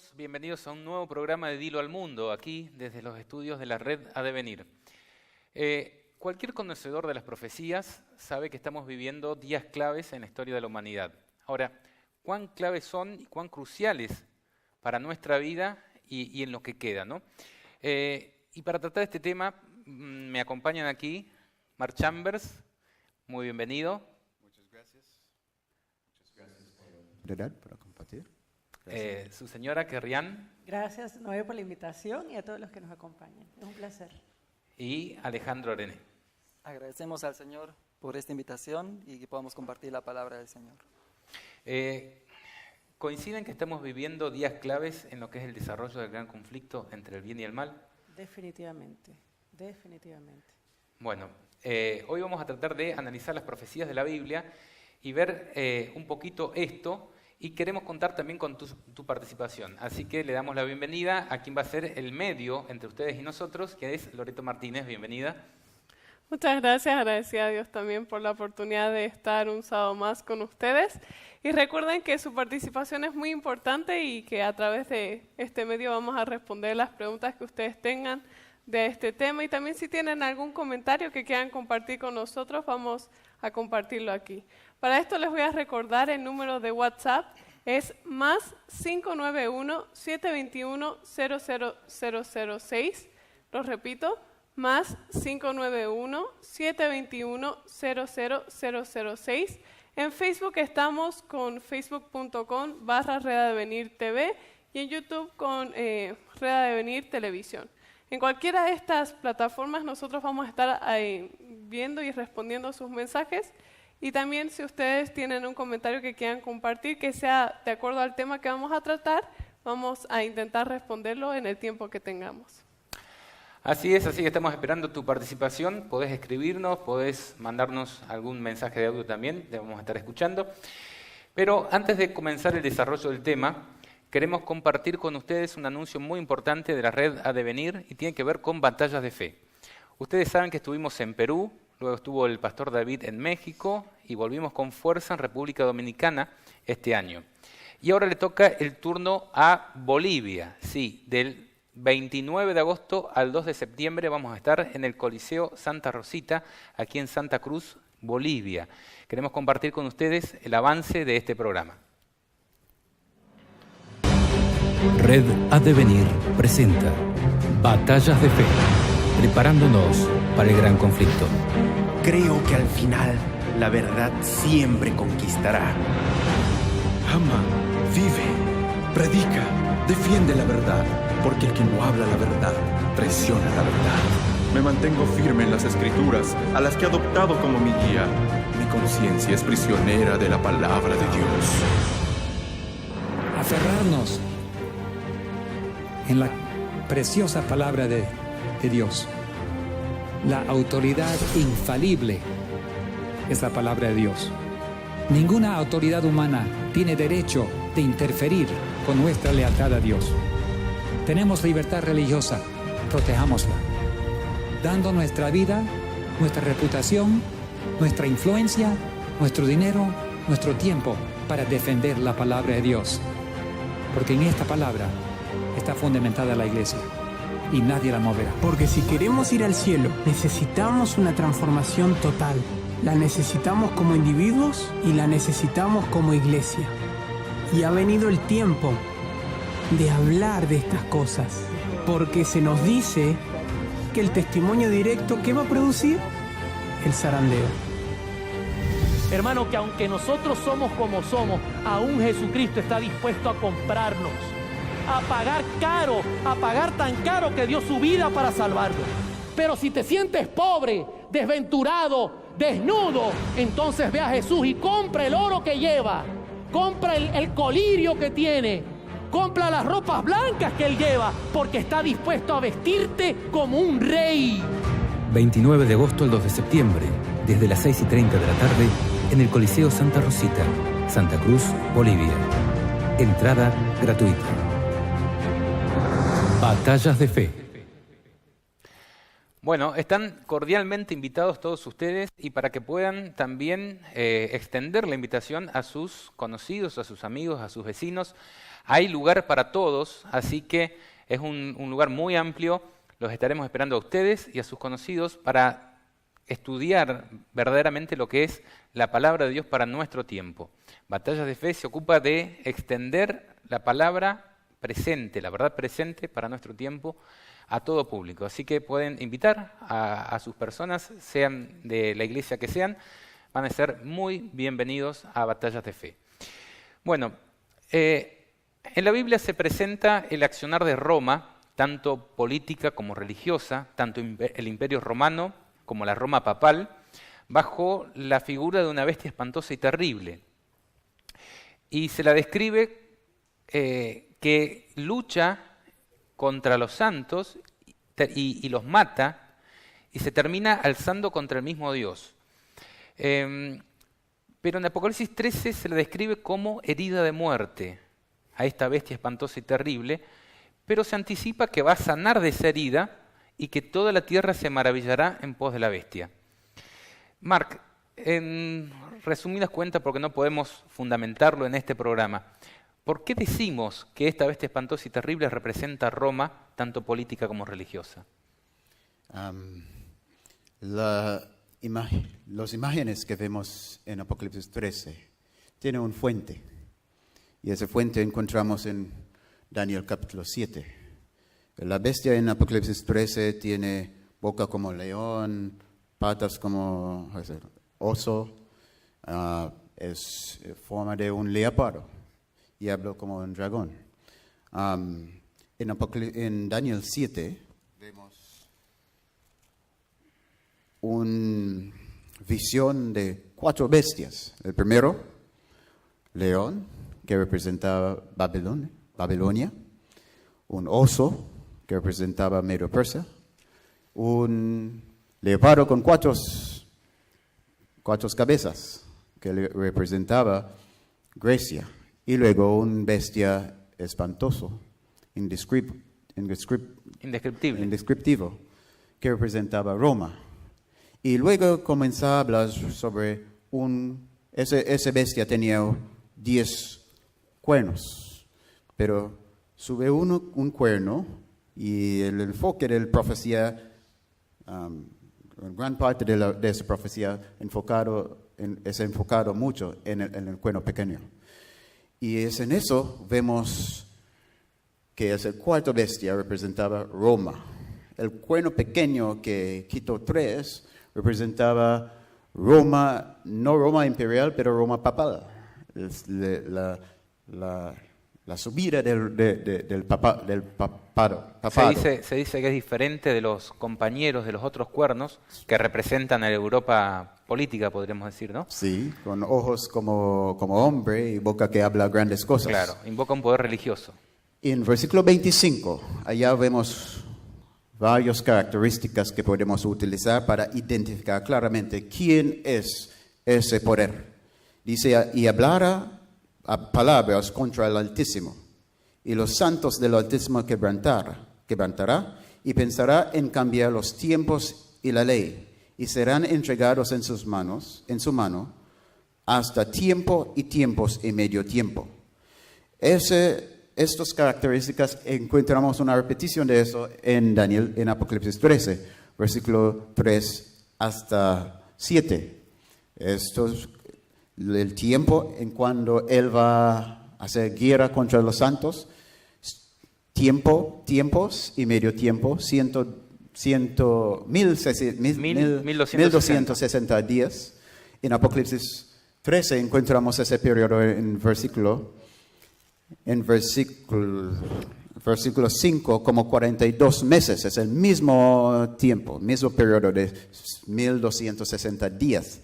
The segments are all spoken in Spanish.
todos, bienvenidos a un nuevo programa de Dilo al Mundo, aquí desde los estudios de la Red Adevenir. Cualquier conocedor de las profecías sabe que estamos viviendo días claves en la historia de la humanidad. Ahora, ¿cuán claves son y cuán cruciales para nuestra vida y en lo que queda, ¿no? Y para tratar este tema me acompañan aquí Mark Chambers, muy bienvenido. Muchas gracias. Muchas gracias por compartir. Su señora Kerrian. Gracias, Noé, por la invitación y a todos los que nos acompañan. Es un placer. Y Alejandro Arené. Agradecemos al Señor por esta invitación y que podamos compartir la palabra del Señor. ¿Coinciden que estamos viviendo días claves en lo que es el desarrollo del gran conflicto entre el bien y el mal? Definitivamente, definitivamente. Bueno, hoy vamos a tratar de analizar las profecías de la Biblia y ver un poquito esto, y queremos contar también con tu participación. Así que le damos la bienvenida a quien va a ser el medio entre ustedes y nosotros, que es Loreto Martínez. Bienvenida. Muchas gracias, agradecida a Dios también por la oportunidad de estar un sábado más con ustedes. Y recuerden que su participación es muy importante y que a través de este medio vamos a responder las preguntas que ustedes tengan de este tema. Y también si tienen algún comentario que quieran compartir con nosotros, vamos a compartirlo aquí. Para esto les voy a recordar el número de WhatsApp, es más 591-721-00006. Lo repito, más 591-721-00006. En Facebook estamos con facebook.com/RedAdevenirTV y en YouTube con Red Adevenir Televisión. En cualquiera de estas plataformas nosotros vamos a estar viendo y respondiendo sus mensajes. Y también si ustedes tienen un comentario que quieran compartir, que sea de acuerdo al tema que vamos a tratar, vamos a intentar responderlo en el tiempo que tengamos. Así es, así que estamos esperando tu participación. Podés escribirnos, podés mandarnos algún mensaje de audio también, te vamos a estar escuchando. Pero antes de comenzar el desarrollo del tema, queremos compartir con ustedes un anuncio muy importante de la Red Adevenir y tiene que ver con batallas de fe. Ustedes saben que estuvimos en Perú, luego estuvo el pastor David en México y volvimos con fuerza en República Dominicana este año. Y ahora le toca el turno a Bolivia. Sí, del 29 de agosto al 2 de septiembre vamos a estar en el Coliseo Santa Rosita, aquí en Santa Cruz, Bolivia. Queremos compartir con ustedes el avance de este programa. Red Adevenir presenta Batallas de Fe, preparándonos para el gran conflicto. Creo que al final la verdad siempre conquistará. Ama, vive, predica, defiende la verdad, porque el que no habla la verdad traiciona la verdad. Me mantengo firme en las Escrituras, a las que he adoptado como mi guía. Mi conciencia es prisionera de la palabra de Dios. Aferrarnos en la preciosa palabra de Dios. La autoridad infalible es la palabra de Dios. Ninguna autoridad humana tiene derecho de interferir con nuestra lealtad a Dios. Tenemos libertad religiosa, protejámosla, dando nuestra vida, nuestra reputación, nuestra influencia, nuestro dinero, nuestro tiempo para defender la palabra de Dios. Porque en esta palabra está fundamentada la iglesia y nadie la moverá. Porque si queremos ir al cielo, necesitamos una transformación total. La necesitamos como individuos y la necesitamos como iglesia. Y ha venido el tiempo de hablar de estas cosas, porque se nos dice que el testimonio directo, ¿qué va a producir? El zarandeo. Hermano, que aunque nosotros somos como somos, aún Jesucristo está dispuesto a comprarnos, a pagar caro, a pagar tan caro que dio su vida para salvarnos. Pero si te sientes pobre, desventurado, desnudo, entonces ve a Jesús y compra el oro que lleva, compra el colirio que tiene, compra las ropas blancas que él lleva, porque está dispuesto a vestirte como un rey. 29 de agosto al 2 de septiembre, desde las 6:30 de la tarde, en el Coliseo Santa Rosita, Santa Cruz, Bolivia. Entrada gratuita. Batallas de Fe. Bueno, están cordialmente invitados todos ustedes y para que puedan también extender la invitación a sus conocidos, a sus amigos, a sus vecinos. Hay lugar para todos, así que es un lugar muy amplio. Los estaremos esperando a ustedes y a sus conocidos para estudiar verdaderamente lo que es la palabra de Dios para nuestro tiempo. Batallas de Fe se ocupa de extender la palabra presente, la verdad presente para nuestro tiempo a todo público. Así que pueden invitar a sus personas, sean de la iglesia que sean, van a ser muy bienvenidos a Batallas de Fe. Bueno, en la Biblia se presenta el accionar de Roma, tanto política como religiosa, tanto el Imperio Romano como la Roma papal, bajo la figura de una bestia espantosa y terrible. Y se la describe que lucha contra los santos y los mata y se termina alzando contra el mismo Dios. Pero en Apocalipsis 13 se la describe como herida de muerte a esta bestia espantosa y terrible, pero se anticipa que va a sanar de esa herida y que toda la tierra se maravillará en pos de la bestia. Mark, en resumidas cuentas, porque no podemos fundamentarlo en este programa, ¿por qué decimos que esta bestia espantosa y terrible representa a Roma, tanto política como religiosa? Las imágenes que vemos en Apocalipsis 13 tienen una fuente, y esa fuente encontramos en Daniel capítulo 7. La bestia en Apocalipsis 13 tiene boca como león, patas como oso, es forma de un leopardo y habla como un dragón. En Daniel 7 vemos una visión de 4 bestias. El primero, león, que representaba Babilonia, un oso, que representaba Medo Persia, un leopardo con cuatro cabezas, que representaba Grecia, y luego un bestia espantoso, indescriptivo, que representaba Roma. Y luego comenzó a hablar sobre esa bestia tenía 10 cuernos, pero sube un cuerno y el enfoque de la profecía, gran parte de esa profecía es enfocado mucho en el cuerno pequeño. Y es en eso vemos que es el cuarto bestia representaba Roma. El cuerno pequeño que quitó 3 representaba Roma, no Roma imperial, pero Roma papal. La subida del papado. Se dice que es diferente de los compañeros de los otros cuernos que representan a la Europa política, podríamos decir, ¿no? Sí, con ojos como hombre y boca que habla grandes cosas. Claro, invoca un poder religioso. En versículo 25, allá vemos varias características que podemos utilizar para identificar claramente quién es ese poder. Dice, y hablará palabras contra el Altísimo, y los santos del Altísimo quebrantará y pensará en cambiar los tiempos y la ley, y serán entregados en su mano, hasta tiempo y tiempos y medio tiempo. Estas características encontramos una repetición de eso en Apocalipsis 13, versículo 3 hasta 7. Esto es el tiempo en cuando Él va a hacer guerra contra los santos, tiempos y medio tiempo, 1260 días. En Apocalipsis 13 encontramos ese periodo en versículo 5 como 42 meses. Es el mismo tiempo, mismo periodo de 1260 días,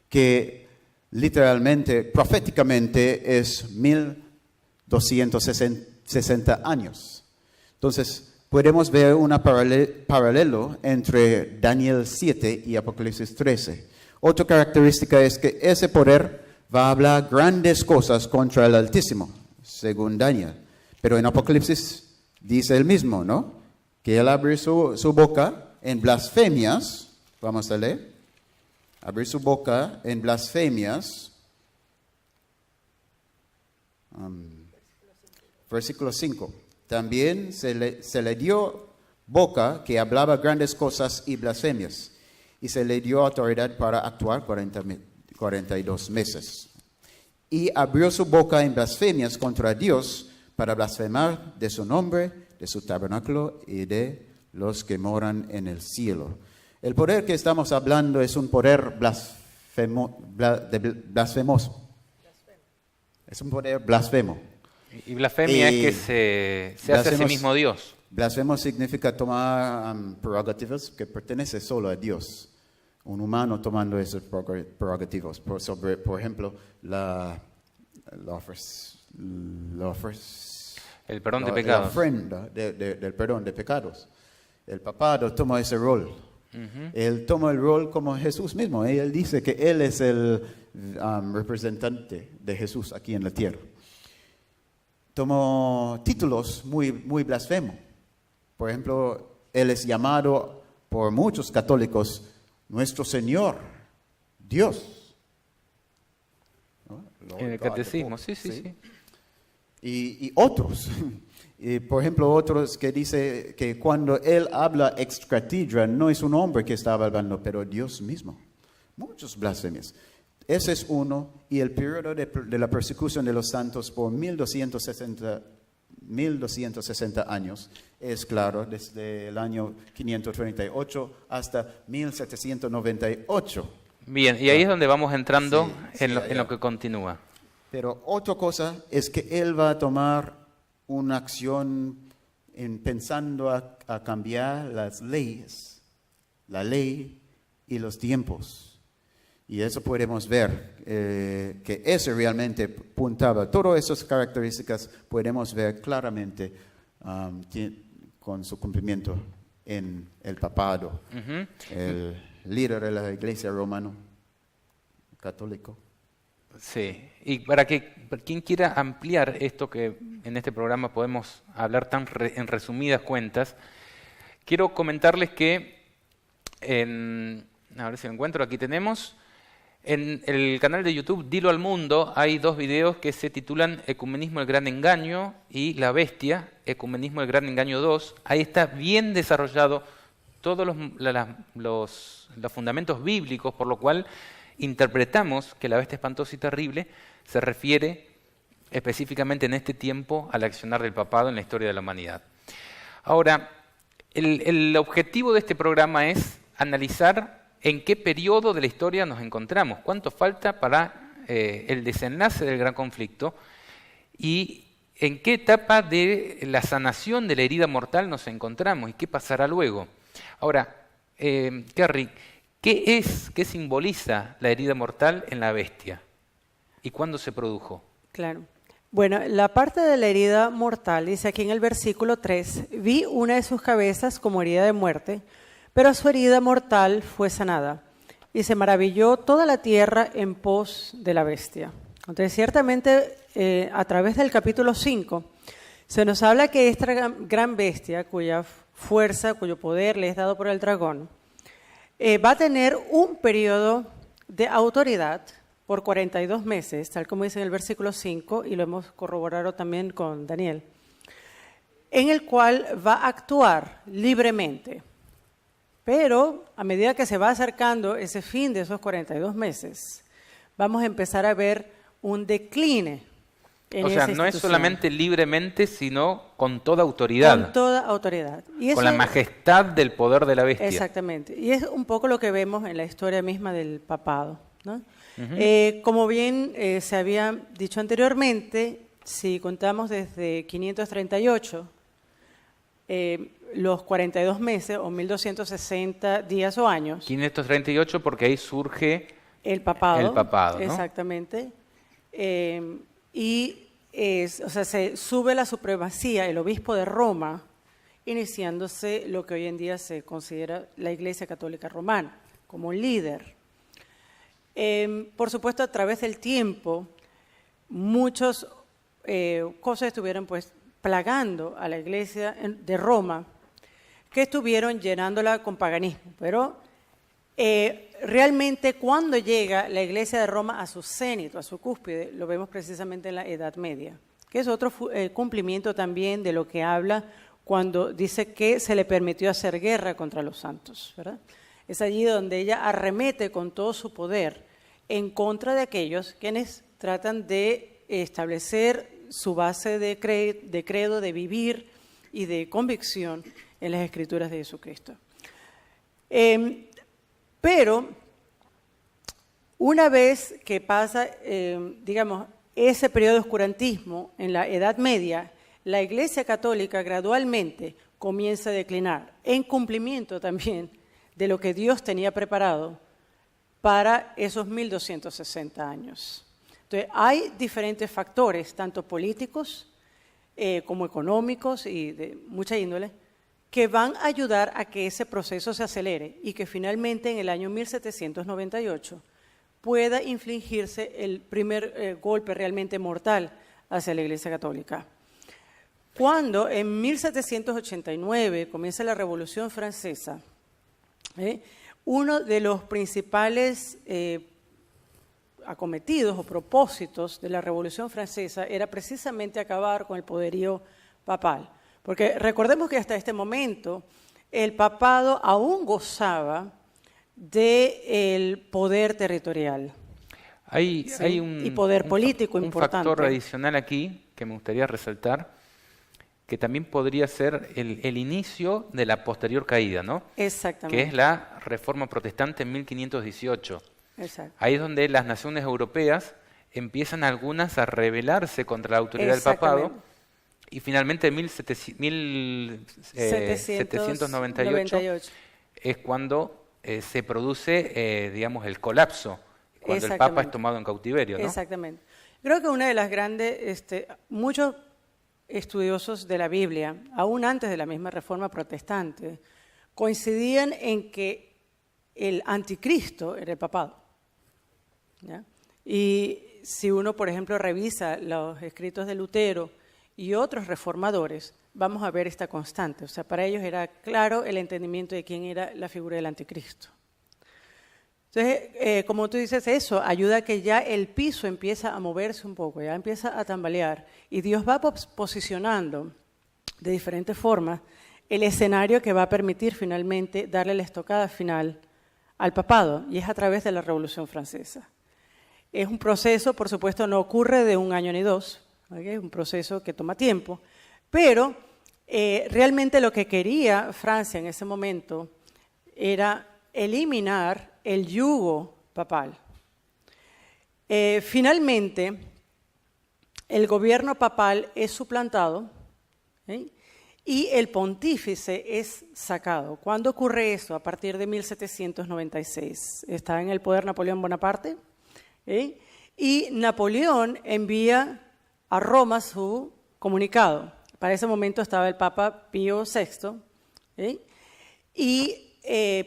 que literalmente, proféticamente, es 1260 años. Entonces, podemos ver un paralelo entre Daniel 7 y Apocalipsis 13. Otra característica es que ese poder va a hablar grandes cosas contra el Altísimo, según Daniel. Pero en Apocalipsis dice el mismo, ¿no? Que él abre su boca en blasfemias, vamos a leer, abrir su boca en blasfemias, versículo 5. También se le dio boca que hablaba grandes cosas y blasfemias, y se le dio autoridad para actuar 42 meses. Y abrió su boca en blasfemias contra Dios para blasfemar de su nombre, de su tabernáculo y de los que moran en el cielo. El poder que estamos hablando es un poder blasfemoso. Es un poder blasfemo. Y blasfemia es que se hace a sí mismo Dios. Blasfemo significa tomar prerrogativas que pertenecen solo a Dios. Un humano tomando esos prerrogativos. Por ejemplo, el perdón de pecados. La ofrenda del perdón de pecados. El papado toma ese rol. Él toma el rol como Jesús mismo. Él dice que Él es el representante de Jesús aquí en la tierra. Tomó títulos muy blasfemos. Por ejemplo, Él es llamado por muchos católicos nuestro Señor, Dios. ¿No? En el catecismo, sí. Y otros. Y por ejemplo, otros que dice que cuando Él habla ex cathedra, no es un hombre que estaba hablando, pero Dios mismo. Muchos blasfemias. Ese es uno, y el periodo de la persecución de los santos por 1260 años es claro, desde el año 538 hasta 1798. Bien, y ahí es donde vamos entrando en lo que continúa. Pero otra cosa es que Él va a tomar una acción pensando a cambiar las leyes, la ley y los tiempos. Y eso podemos ver, que eso realmente puntaba. Todas esas características podemos ver claramente con su cumplimiento en el papado, el líder de la iglesia romano, católico. Sí, y para quien quiera ampliar esto que en este programa podemos hablar en resumidas cuentas, quiero comentarles que, a ver si lo encuentro, aquí tenemos, en el canal de YouTube Dilo al Mundo hay 2 videos que se titulan Ecumenismo el Gran Engaño y La Bestia, Ecumenismo el Gran Engaño 2. Ahí está bien desarrollado todos los fundamentos bíblicos, por lo cual interpretamos que la bestia espantosa y terrible se refiere específicamente en este tiempo al accionar del papado en la historia de la humanidad. Ahora, el objetivo de este programa es analizar en qué periodo de la historia nos encontramos, cuánto falta para el desenlace del gran conflicto y en qué etapa de la sanación de la herida mortal nos encontramos y qué pasará luego. Ahora, Kerry, ¿qué simboliza la herida mortal en la bestia? ¿Y cuándo se produjo? Claro. Bueno, la parte de la herida mortal, dice aquí en el versículo 3, vi una de sus cabezas como herida de muerte, pero su herida mortal fue sanada, y se maravilló toda la tierra en pos de la bestia. Entonces, ciertamente, a través del capítulo 5, se nos habla que esta gran bestia, cuya fuerza, cuyo poder le es dado por el dragón, va a tener un periodo de autoridad por 42 meses, tal como dice en el versículo 5, y lo hemos corroborado también con Daniel, en el cual va a actuar libremente. Pero a medida que se va acercando ese fin de esos 42 meses, vamos a empezar a ver un decline en esa institución. No es solamente libremente, sino con toda autoridad. Con toda autoridad. Y con la majestad del poder de la bestia. Exactamente. Y es un poco lo que vemos en la historia misma del papado, ¿no? Como bien se había dicho anteriormente, si contamos desde 538, los 42 meses o 1260 días o años. 538 porque ahí surge el papado. El papado, ¿no? Exactamente. Se sube la supremacía, el obispo de Roma, iniciándose lo que hoy en día se considera la Iglesia Católica Romana, como líder. Por supuesto, a través del tiempo, muchas cosas estuvieron pues plagando a la Iglesia de Roma, que estuvieron llenándola con paganismo. Pero realmente cuando llega la Iglesia de Roma a su cénito, a su cúspide, lo vemos precisamente en la Edad Media, que es otro cumplimiento también de lo que habla cuando dice que se le permitió hacer guerra contra los santos, ¿verdad? Es allí donde ella arremete con todo su poder en contra de aquellos quienes tratan de establecer su base de credo, de vivir y de convicción en las Escrituras de Jesucristo. Pero una vez que pasa, digamos, ese periodo de oscurantismo en la Edad Media, la Iglesia Católica gradualmente comienza a declinar, en cumplimiento también de lo que Dios tenía preparado para esos 1260 años. Entonces, hay diferentes factores, tanto políticos como económicos y de mucha índole, que van a ayudar a que ese proceso se acelere y que finalmente en el año 1798 pueda infligirse el primer golpe realmente mortal hacia la Iglesia Católica. Cuando en 1789 comienza la Revolución Francesa, uno de los principales acometidos o propósitos de la Revolución Francesa era precisamente acabar con el poderío papal. Porque recordemos que hasta este momento el papado aún gozaba del poder territorial. Hay y poder político importante. Un factor adicional aquí que me gustaría resaltar, que también podría ser el inicio de la posterior caída, ¿no? Exactamente. Que es la Reforma Protestante en 1518. Exacto. Ahí es donde las naciones europeas empiezan algunas a rebelarse contra la autoridad del papado, y finalmente en 1798 es cuando se produce, digamos, el colapso, cuando el Papa es tomado en cautiverio, ¿no? Exactamente. Creo que una de las grandes, muchos estudiosos de la Biblia, aún antes de la misma Reforma Protestante, coincidían en que el anticristo era el papado, ¿ya? Y si uno, por ejemplo, revisa los escritos de Lutero y otros reformadores, vamos a ver esta constante. O sea, para ellos era claro el entendimiento de quién era la figura del anticristo. Entonces, como tú dices, eso ayuda a que ya el piso empieza a moverse un poco, ya empieza a tambalear, y Dios va posicionando de diferentes formas el escenario que va a permitir finalmente darle la estocada final al papado, y es a través de la Revolución Francesa. Es un proceso, por supuesto, no ocurre de un año ni dos, ¿okay? Es un proceso que toma tiempo, pero realmente lo que quería Francia en ese momento era eliminar el yugo papal. Finalmente, el gobierno papal es suplantado, ¿sí? Y el pontífice es sacado. ¿Cuándo ocurre eso? A partir de 1796. Está en el poder Napoleón Bonaparte, ¿sí? Y Napoleón envía a Roma su comunicado. Para ese momento estaba el Papa Pío VI, ¿sí? Y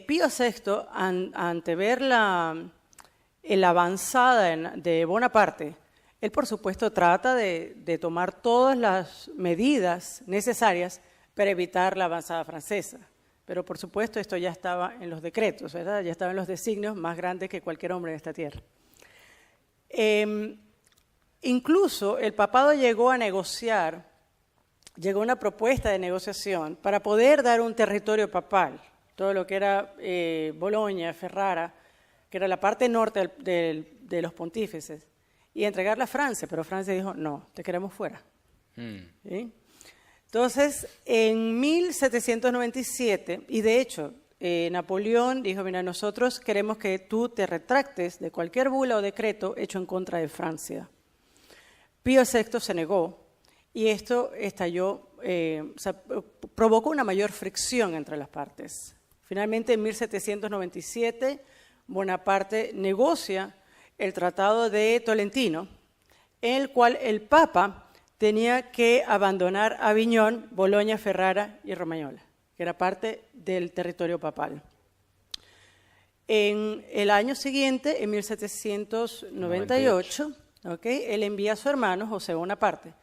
Pío VI, ante ver la avanzada de Bonaparte, él por supuesto trata de tomar todas las medidas necesarias para evitar la avanzada francesa. Pero por supuesto esto ya estaba en los decretos, ¿verdad? Ya estaba en los designios más grandes que cualquier hombre en esta tierra. Incluso el papado llegó a negociar, llegó una propuesta de negociación para poder dar un territorio papal, todo lo que era Bolonia, Ferrara, que era la parte norte de los pontífices, y entregarla a Francia, pero Francia dijo, no, te queremos fuera. ¿Sí? Entonces, en 1797, y de hecho, Napoleón dijo, mira, nosotros queremos que tú te retractes de cualquier bula o decreto hecho en contra de Francia. Pío VI se negó, y esto estalló, provocó una mayor fricción entre las partes. Finalmente, en 1797, Bonaparte negocia el Tratado de Tolentino, en el cual el Papa tenía que abandonar Aviñón, Bolonia, Ferrara y Romañola, que era parte del territorio papal. En el año siguiente, en 1798, él envía a su hermano, José Bonaparte,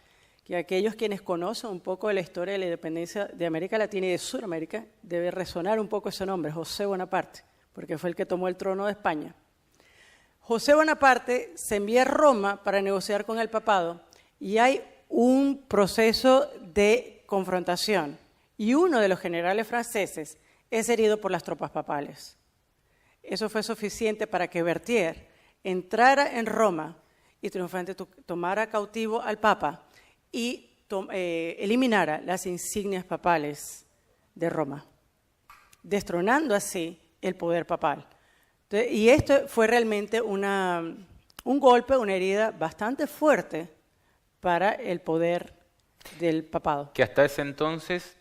que aquellos quienes conocen un poco de la historia de la independencia de América Latina y de Sudamérica, debe resonar un poco ese nombre, José Bonaparte, porque fue el que tomó el trono de España. José Bonaparte se envía a Roma para negociar con el papado y hay un proceso de confrontación y uno de los generales franceses es herido por las tropas papales. Eso fue suficiente para que Berthier entrara en Roma y triunfante tomara cautivo al Papa y eliminara las insignias papales de Roma, destronando así el poder papal. Entonces, y esto fue realmente un golpe, una herida bastante fuerte para el poder del papado. Que hasta ese entonces,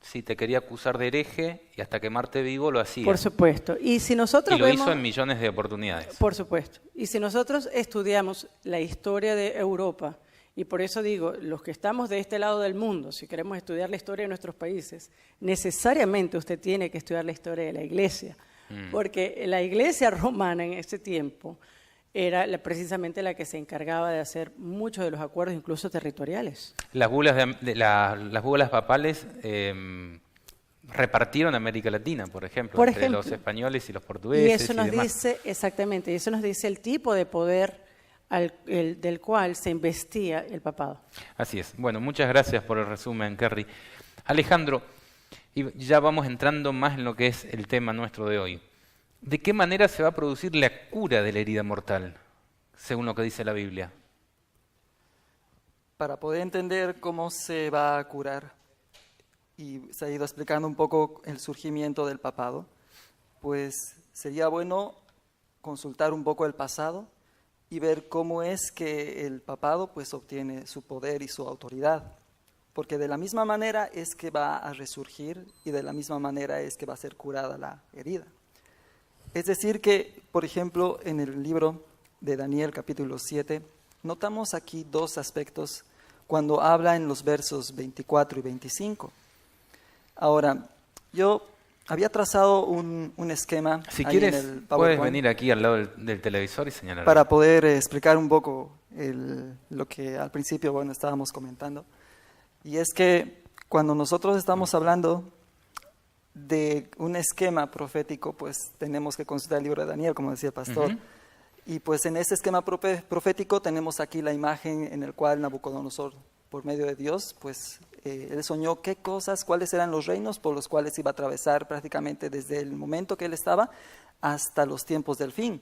si te quería acusar de hereje y hasta quemarte vivo, lo hacía. Por supuesto. Y si nosotros y lo vemos, hizo en millones de oportunidades. Por supuesto. Y si nosotros estudiamos la historia de Europa, y por eso digo, los que estamos de este lado del mundo, si queremos estudiar la historia de nuestros países, necesariamente usted tiene que estudiar la historia de la Iglesia, porque la Iglesia romana en ese tiempo era precisamente la que se encargaba de hacer muchos de los acuerdos, incluso territoriales. Las bulas, las bulas papales repartieron América Latina, por ejemplo, entre los españoles y los portugueses. Y eso nos dice, exactamente, eso nos dice el tipo de poder del cual se investía el papado. Así es. Bueno, muchas gracias por el resumen, Kerry. Alejandro, y ya vamos entrando más en lo que es el tema nuestro de hoy. ¿De qué manera se va a producir la cura de la herida mortal, según lo que dice la Biblia? Para poder entender cómo se va a curar, y se ha ido explicando un poco el surgimiento del papado, pues sería bueno consultar un poco el pasado y ver cómo es que el papado pues obtiene su poder y su autoridad. Porque de la misma manera es que va a resurgir y de la misma manera es que va a ser curada la herida. Es decir que, por ejemplo, en el libro de Daniel capítulo 7, notamos aquí dos aspectos cuando habla en los versos 24 y 25. Ahora, yo había trazado un esquema. Si ahí quieres, en el PowerPoint, puedes venir aquí al lado del televisor y señalar. para poder explicar un poco lo que al principio estábamos comentando. Y es que cuando nosotros estamos hablando de un esquema profético, pues tenemos que consultar el libro de Daniel, como decía el pastor. Y pues en ese esquema profético tenemos aquí la imagen en la cual Nabucodonosor, por medio de Dios, pues él soñó qué cosas, cuáles eran los reinos por los cuales iba a atravesar prácticamente desde el momento que él estaba hasta los tiempos del fin.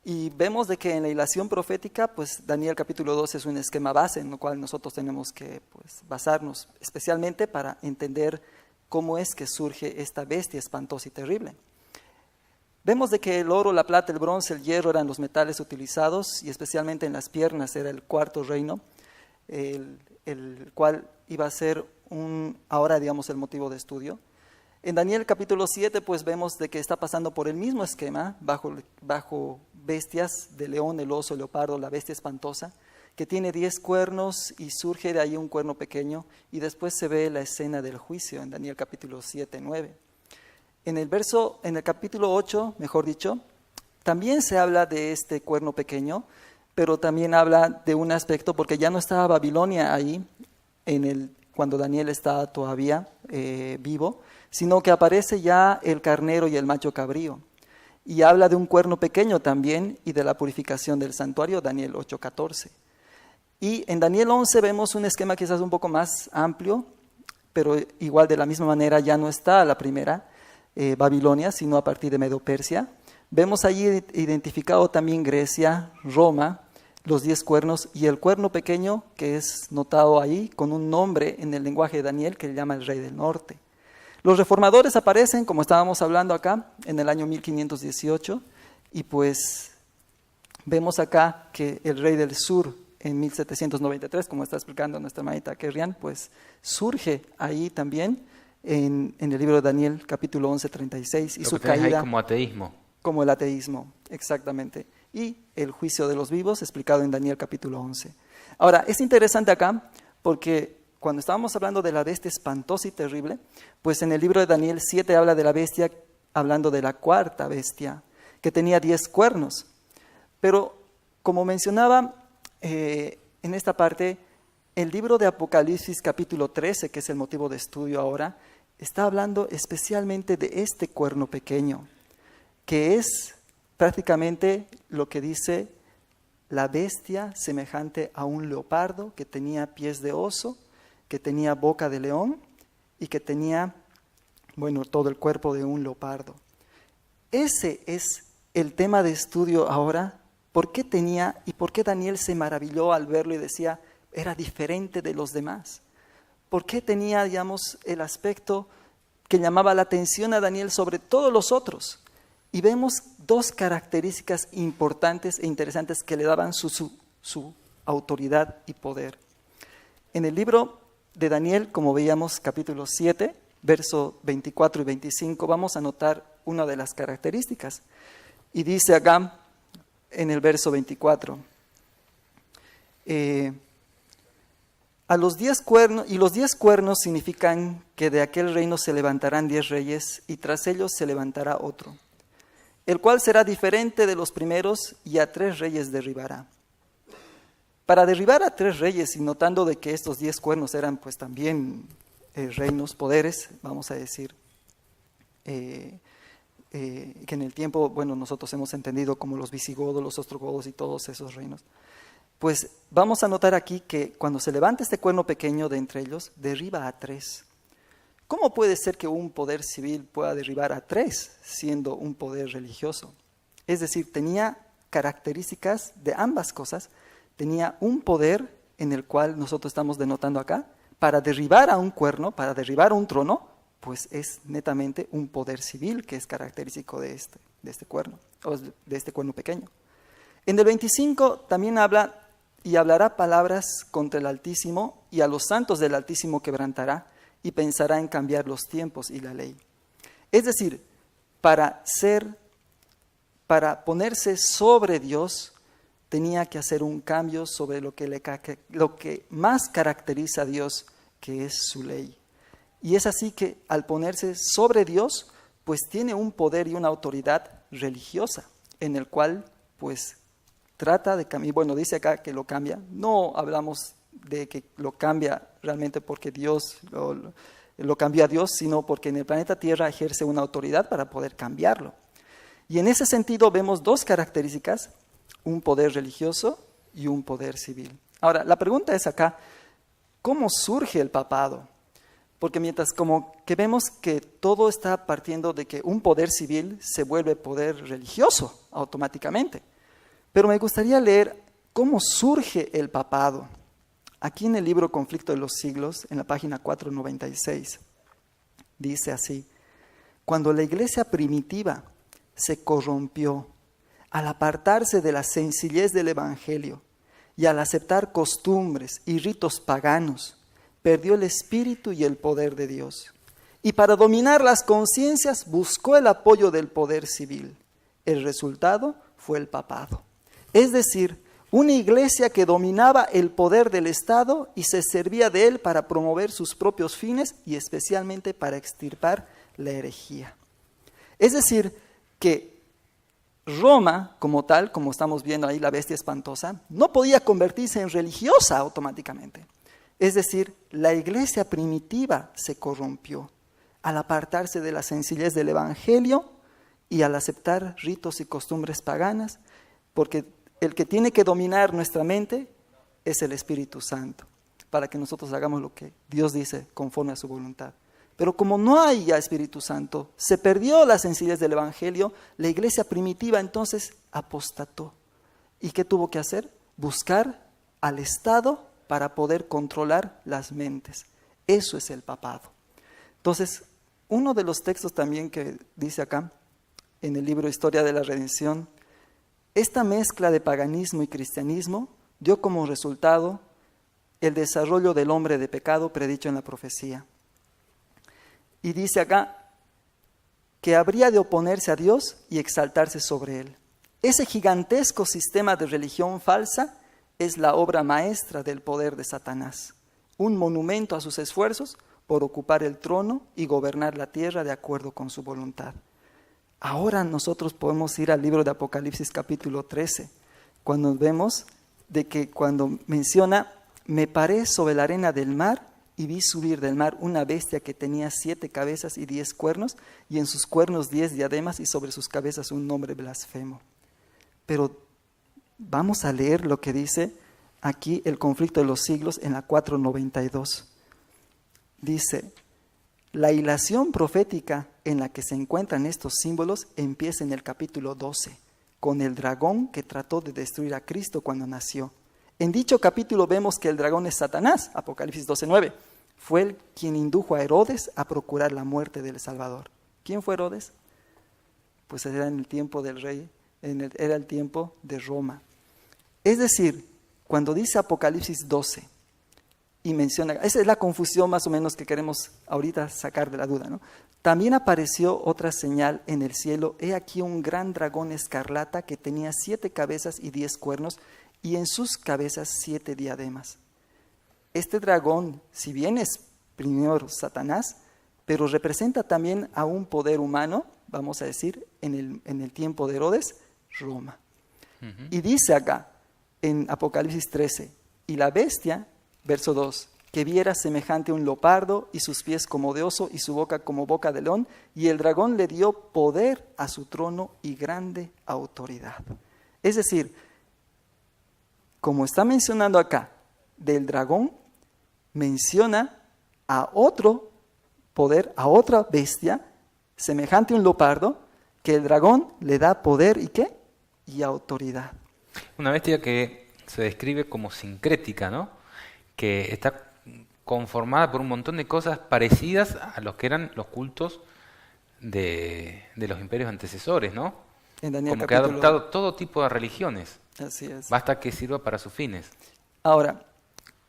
Y vemos de que en la hilación profética, pues Daniel capítulo 2 es un esquema base en el cual nosotros tenemos que basarnos, especialmente para entender cómo es que surge esta bestia espantosa y terrible. Vemos de que el oro, la plata, el bronce, el hierro eran los metales utilizados y especialmente en las piernas era el cuarto reino, el cual iba a ser ahora digamos el motivo de estudio. En Daniel capítulo 7 pues vemos de que está pasando por el mismo esquema bajo bestias de león, el oso, el leopardo, la bestia espantosa, que tiene 10 cuernos y surge de ahí un cuerno pequeño y después se ve la escena del juicio en Daniel capítulo 7, 9. En el capítulo 8, mejor dicho, también se habla de este cuerno pequeño, pero también habla de un aspecto, porque ya no estaba Babilonia ahí cuando Daniel está todavía vivo, sino que aparece ya el carnero y el macho cabrío. Y habla de un cuerno pequeño también y de la purificación del santuario, Daniel 8:14. Y en Daniel 11 vemos un esquema quizás un poco más amplio, pero igual de la misma manera ya no está la primera Babilonia, sino a partir de Medo-Persia. Vemos allí identificado también Grecia, Roma, los 10 cuernos y el cuerno pequeño que es notado ahí con un nombre en el lenguaje de Daniel que le llama el rey del norte. Los reformadores aparecen, como estábamos hablando acá, en el año 1518 y pues vemos acá que el rey del sur en 1793, como está explicando nuestra hermanita Kerrian, pues surge ahí también en el libro de Daniel, capítulo 11, 36, y Lo su que tenés caída ahí como ateísmo. como el ateísmo, exactamente. Y el juicio de los vivos, explicado en Daniel, capítulo 11. Ahora, es interesante acá, porque cuando estábamos hablando de la bestia espantosa y terrible, pues en el libro de Daniel 7 habla de la bestia, hablando de la cuarta bestia, que tenía 10 cuernos. Pero, como mencionaba en esta parte, el libro de Apocalipsis capítulo 13, que es el motivo de estudio ahora, está hablando especialmente de este cuerno pequeño, que es prácticamente lo que dice la bestia semejante a un leopardo, que tenía pies de oso, que tenía boca de león y que tenía, todo el cuerpo de un leopardo. Ese es el tema de estudio ahora. ¿Por qué tenía y por qué Daniel se maravilló al verlo y decía, era diferente de los demás? ¿Por qué tenía, el aspecto que llamaba la atención a Daniel sobre todos los otros? Y vemos dos características importantes e interesantes que le daban su autoridad y poder. En el libro de Daniel, como veíamos, capítulo 7, versos 24 y 25, vamos a notar una de las características. Y dice acá, en el verso 24, los 10 cuernos significan que de aquel reino se levantarán 10 reyes y tras ellos se levantará otro, el cual será diferente de los primeros y a 3 reyes derribará. Para derribar a 3 reyes, y notando de que estos 10 cuernos eran pues también reinos, poderes, vamos a decir, que en el tiempo, nosotros hemos entendido como los visigodos, los ostrogodos y todos esos reinos. Pues vamos a notar aquí que cuando se levanta este cuerno pequeño de entre ellos, derriba a 3. ¿Cómo puede ser que un poder civil pueda derribar a 3 siendo un poder religioso? Es decir, tenía características de ambas cosas. Tenía un poder en el cual nosotros estamos denotando acá. Para derribar a un cuerno, para derribar a un trono, pues es netamente un poder civil que es característico de este cuerno, o de este cuerno pequeño. En el 25 también habla y hablará palabras contra el Altísimo y a los santos del Altísimo quebrantará y pensará en cambiar los tiempos y la ley. Es decir, para ponerse sobre Dios, tenía que hacer un cambio sobre lo que más caracteriza a Dios, que es su ley. Y es así que al ponerse sobre Dios, pues tiene un poder y una autoridad religiosa, en el cual pues trata de cambiar. Bueno, dice acá que lo cambia. No hablamos de que lo cambia realmente porque Dios lo cambió a Dios, sino porque en el planeta Tierra ejerce una autoridad para poder cambiarlo. Y en ese sentido vemos dos características, un poder religioso y un poder civil. Ahora, la pregunta es acá, ¿cómo surge el papado? Porque mientras como que vemos que todo está partiendo de que un poder civil se vuelve poder religioso automáticamente. Pero me gustaría leer cómo surge el papado. Aquí en el libro Conflicto de los Siglos, en la página 496, dice así: cuando la iglesia primitiva se corrompió al apartarse de la sencillez del Evangelio y al aceptar costumbres y ritos paganos, perdió el espíritu y el poder de Dios. Y para dominar las conciencias buscó el apoyo del poder civil. El resultado fue el papado. Es decir, una iglesia que dominaba el poder del Estado y se servía de él para promover sus propios fines y especialmente para extirpar la herejía. Es decir, que Roma como tal, como estamos viendo ahí la bestia espantosa, no podía convertirse en religiosa automáticamente. Es decir, la iglesia primitiva se corrompió al apartarse de la sencillez del Evangelio y al aceptar ritos y costumbres paganas, porque el que tiene que dominar nuestra mente es el Espíritu Santo, para que nosotros hagamos lo que Dios dice conforme a su voluntad. Pero como no hay ya Espíritu Santo, se perdió la sencillez del Evangelio, la iglesia primitiva entonces apostató. ¿Y qué tuvo que hacer? Buscar al Estado para poder controlar las mentes. Eso es el papado. Entonces, uno de los textos también que dice acá, en el libro Historia de la Redención, esta mezcla de paganismo y cristianismo dio como resultado el desarrollo del hombre de pecado predicho en la profecía. Y dice acá que habría de oponerse a Dios y exaltarse sobre él. Ese gigantesco sistema de religión falsa es la obra maestra del poder de Satanás, un monumento a sus esfuerzos por ocupar el trono y gobernar la tierra de acuerdo con su voluntad. Ahora nosotros podemos ir al libro de Apocalipsis capítulo 13, cuando vemos de que cuando menciona me paré sobre la arena del mar y vi subir del mar una bestia que tenía 7 cabezas y 10 cuernos, y en sus cuernos 10 diademas y sobre sus cabezas un nombre blasfemo. Pero vamos a leer lo que dice aquí el conflicto de los siglos en la 492. Dice, la hilación profética en la que se encuentran estos símbolos empieza en el capítulo 12, con el dragón que trató de destruir a Cristo cuando nació. En dicho capítulo vemos que el dragón es Satanás, Apocalipsis 12:9. Fue él quien indujo a Herodes a procurar la muerte del Salvador. ¿Quién fue Herodes? Pues era en el tiempo del rey, era el tiempo de Roma. Es decir, cuando dice Apocalipsis 12 y menciona, esa es la confusión más o menos que queremos ahorita sacar de la duda, ¿no? También apareció otra señal en el cielo, he aquí un gran dragón escarlata que tenía 7 cabezas y 10 cuernos, y en sus cabezas 7 diademas. Este dragón, si bien es primero Satanás, pero representa también a un poder humano, vamos a decir, en el tiempo de Herodes, Roma. Y dice acá, en Apocalipsis 13, y la bestia, verso 2, que viera semejante a un leopardo, y sus pies como de oso, y su boca como boca de león, y el dragón le dio poder a su trono y grande autoridad. Es decir, como está mencionando acá del dragón, menciona a otro poder, a otra bestia, semejante a un leopardo, que el dragón le da poder y ¿qué? Y autoridad. Una bestia que se describe como sincrética, ¿no? Que está conformada por un montón de cosas parecidas a los que eran los cultos de los imperios antecesores, ¿no? En Daniel como que ha adoptado todo tipo de religiones. Así es. Basta que sirva para sus fines. Ahora,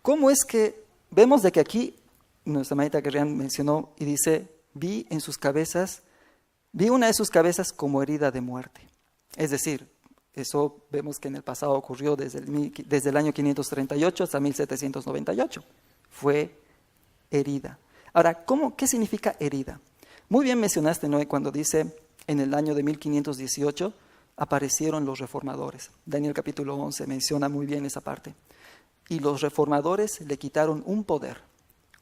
¿cómo es que vemos de que aquí nuestra hermanita Guerrián mencionó y dice, vi una de sus cabezas como herida de muerte? Es decir, eso vemos que en el pasado ocurrió desde el año 538 hasta 1798. Fue herida. Ahora, ¿qué significa herida? Muy bien mencionaste, Noé, cuando dice en el año de 1518 aparecieron los reformadores. Daniel capítulo 11 menciona muy bien esa parte. Y los reformadores le quitaron un poder.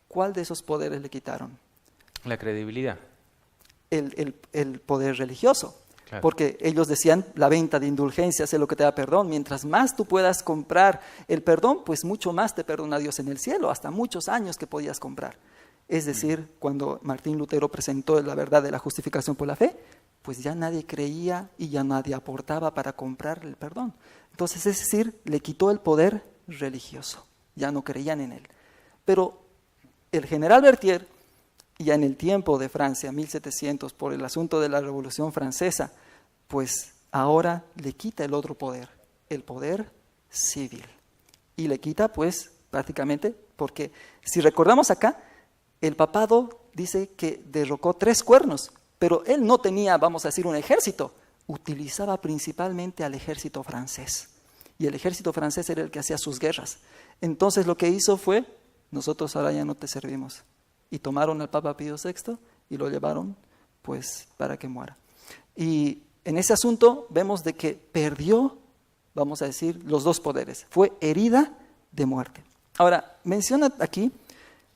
¿Cuál de esos poderes le quitaron? La credibilidad. El poder religioso. Claro. Porque ellos decían, la venta de indulgencias es lo que te da perdón. Mientras más tú puedas comprar el perdón, pues mucho más te perdona Dios en el cielo, hasta muchos años que podías comprar. Es decir, cuando Martín Lutero presentó la verdad de la justificación por la fe, pues ya nadie creía y ya nadie aportaba para comprar el perdón. Entonces, es decir, le quitó el poder religioso. Ya no creían en él. Pero el general Berthier, ya en el tiempo de Francia, 1700, por el asunto de la Revolución Francesa, pues ahora le quita el otro poder, el poder civil. Y le quita, pues, prácticamente, porque si recordamos acá, el papado dice que derrocó 3 cuernos, pero él no tenía, vamos a decir, un ejército, utilizaba principalmente al ejército francés. Y el ejército francés era el que hacía sus guerras. Entonces lo que hizo fue, nosotros ahora ya no te servimos. Y tomaron al Papa Pío VI y lo llevaron, pues, para que muera. Y en ese asunto vemos de que perdió, vamos a decir, los 2 poderes. Fue herida de muerte. Ahora, menciona aquí,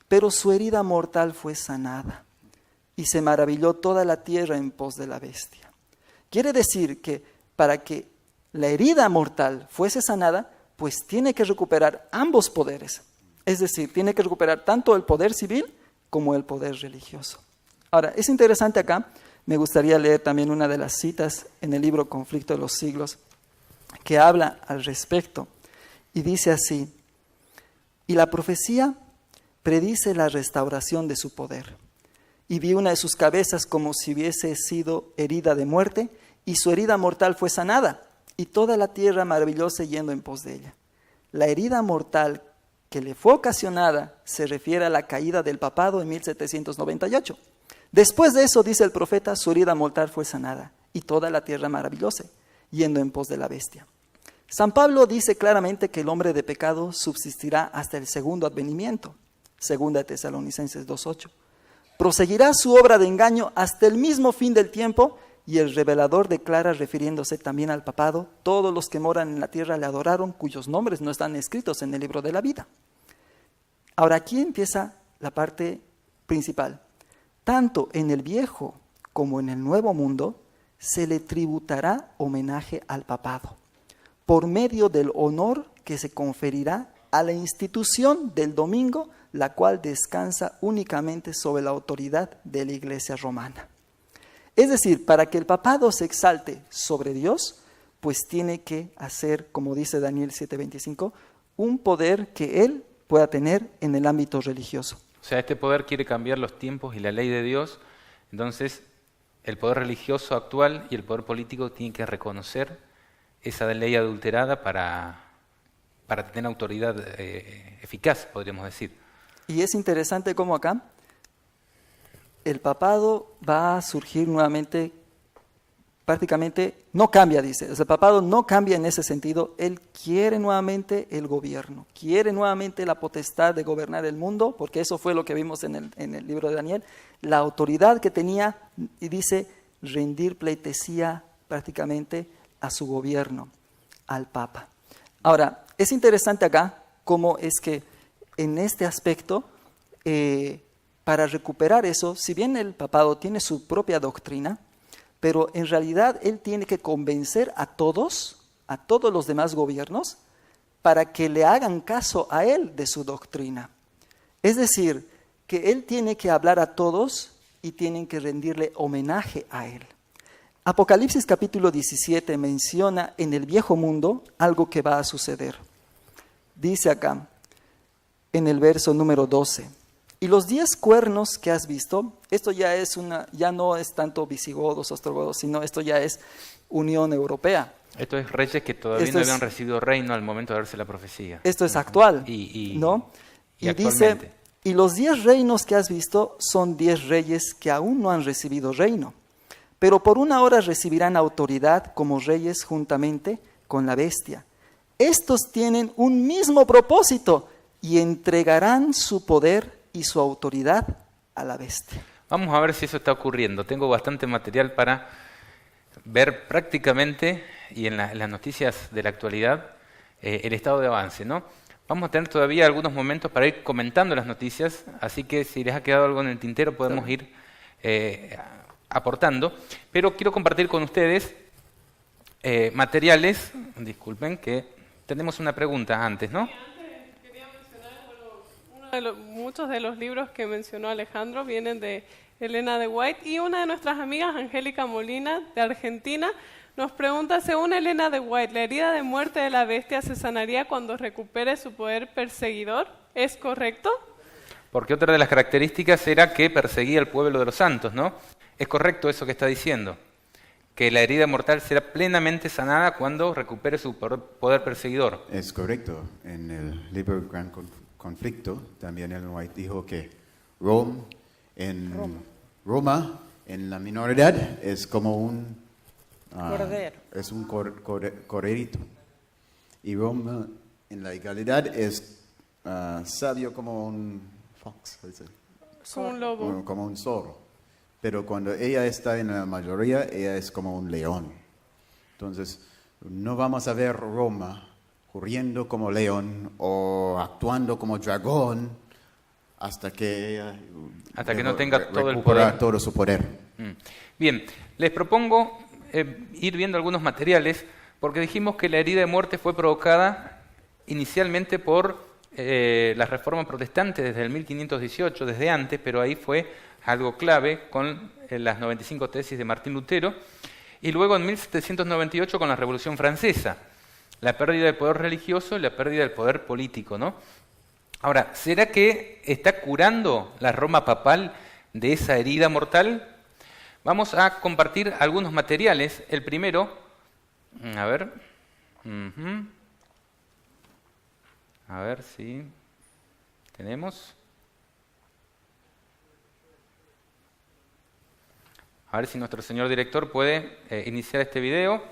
pero su herida mortal fue sanada. Y se maravilló toda la tierra en pos de la bestia. Quiere decir que para que la herida mortal fuese sanada, pues tiene que recuperar ambos poderes. Es decir, tiene que recuperar tanto el poder civil como el poder religioso. Ahora, es interesante acá, me gustaría leer también una de las citas en el libro Conflicto de los Siglos, que habla al respecto, y dice así, y la profecía predice la restauración de su poder. Y vi una de sus cabezas como si hubiese sido herida de muerte, y su herida mortal fue sanada, y toda la tierra maravillóse yendo en pos de ella. La herida mortal que le fue ocasionada se refiere a la caída del papado en 1798. Después de eso, dice el profeta, su herida mortal fue sanada, y toda la tierra maravillóse, yendo en pos de la bestia. San Pablo dice claramente que el hombre de pecado subsistirá hasta el segundo advenimiento, 2 Tesalonicenses 2:8. Proseguirá su obra de engaño hasta el mismo fin del tiempo, y el revelador declara, refiriéndose también al papado, todos los que moran en la tierra le adoraron, cuyos nombres no están escritos en el libro de la vida. Ahora aquí empieza la parte principal. Tanto en el viejo como en el nuevo mundo se le tributará homenaje al papado, por medio del honor que se conferirá a la institución del domingo, la cual descansa únicamente sobre la autoridad de la Iglesia romana. Es decir, para que el papado se exalte sobre Dios, pues tiene que hacer, como dice Daniel 7:25, un poder que él pueda tener en el ámbito religioso. O sea, este poder quiere cambiar los tiempos y la ley de Dios, entonces el poder religioso actual y el poder político tienen que reconocer esa ley adulterada para tener autoridad eficaz, podríamos decir. Y es interesante cómo acá el papado va a surgir nuevamente, prácticamente no cambia, dice. El papado no cambia en ese sentido. Él quiere nuevamente el gobierno, quiere nuevamente la potestad de gobernar el mundo, porque eso fue lo que vimos en el libro de Daniel. La autoridad que tenía, y dice, rendir pleitesía prácticamente a su gobierno, al Papa. Ahora, es interesante acá cómo es que en este aspecto, para recuperar eso, si bien el papado tiene su propia doctrina, pero en realidad él tiene que convencer a todos los demás gobiernos, para que le hagan caso a él de su doctrina. Es decir, que él tiene que hablar a todos y tienen que rendirle homenaje a él. Apocalipsis capítulo 17 menciona en el viejo mundo algo que va a suceder. Dice acá, en el verso número 12, y los 10 cuernos que has visto, esto ya no es tanto visigodos, ostrogodos, sino esto ya es Unión Europea. Esto es reyes que todavía no habían recibido reino al momento de darse la profecía. Esto es actual, ¿no? Y dice, y los 10 reinos que has visto son 10 reyes que aún no han recibido reino, pero por una hora recibirán autoridad como reyes juntamente con la bestia. Estos tienen un mismo propósito y entregarán su poder y su autoridad a la bestia. Vamos a ver si eso está ocurriendo. Tengo bastante material para ver prácticamente, y en las noticias de la actualidad, el estado de avance, ¿no? Vamos a tener todavía algunos momentos para ir comentando las noticias, así que si les ha quedado algo en el tintero podemos ir aportando. Pero quiero compartir con ustedes materiales, disculpen que tenemos una pregunta antes, ¿no? Muchos de los libros que mencionó Alejandro vienen de Elena de White, y una de nuestras amigas, Angélica Molina, de Argentina, nos pregunta, según Elena de White, ¿la herida de muerte de la bestia se sanaría cuando recupere su poder perseguidor? ¿Es correcto? Porque otra de las características era que perseguía al pueblo de los santos, ¿no? Es correcto eso que está diciendo, que la herida mortal será plenamente sanada cuando recupere su poder perseguidor. Es correcto. En el libro Gran Conflicto, también Ellen White dijo que Roma, en la minoridad, es como un cordero. Es un corderito. Y Roma, en la igualdad, es sabio como un fox. Como un lobo. Como un zorro. Pero cuando ella está en la mayoría, ella es como un león. Entonces, no vamos a ver Roma corriendo como león o actuando como dragón hasta que no tenga todo el poder. Todo su poder. Bien, les propongo ir viendo algunos materiales, porque dijimos que la herida de muerte fue provocada inicialmente por la Reforma Protestante desde el 1518, desde antes, pero ahí fue algo clave con las 95 tesis de Martín Lutero, y luego en 1798 con la Revolución Francesa, la pérdida del poder religioso y la pérdida del poder político, ¿no? Ahora, ¿será que está curando la Roma papal de esa herida mortal? Vamos a compartir algunos materiales. El primero, a ver, a ver si tenemos. A ver si nuestro señor director puede iniciar este video.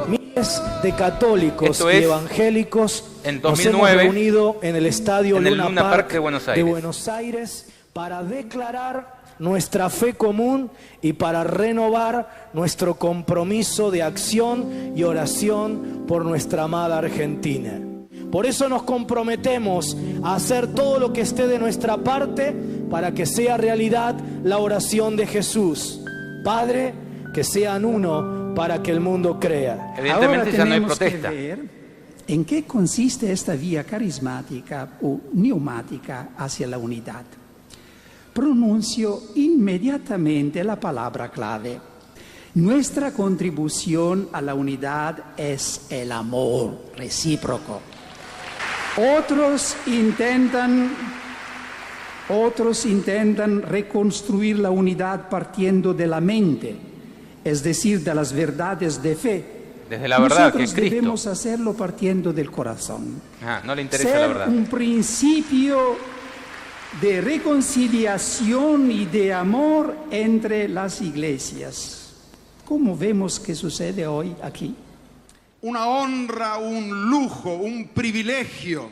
Miles de católicos y evangélicos en 2009, nos hemos reunido en el estadio en el Luna Park de Buenos Aires para declarar nuestra fe común y para renovar nuestro compromiso de acción y oración por nuestra amada Argentina. Por eso nos comprometemos a hacer todo lo que esté de nuestra parte para que sea realidad la oración de Jesús. Padre, que sean uno para que el mundo crea. Evidentemente ya no hay tenemos protesta. que ver en qué consiste esta vía carismática o neumática hacia la unidad. Pronuncio inmediatamente la palabra clave. Nuestra contribución a la unidad es el amor recíproco. Otros intentan reconstruir la unidad partiendo de la mente, es decir, de las verdades de fe. Desde la verdad, que es Nosotros Cristo. debemos hacerlo partiendo del corazón. No le interesa la Ser verdad. un principio de reconciliación y de amor entre las iglesias. ¿Cómo vemos que sucede hoy aquí? Una honra, un lujo, un privilegio.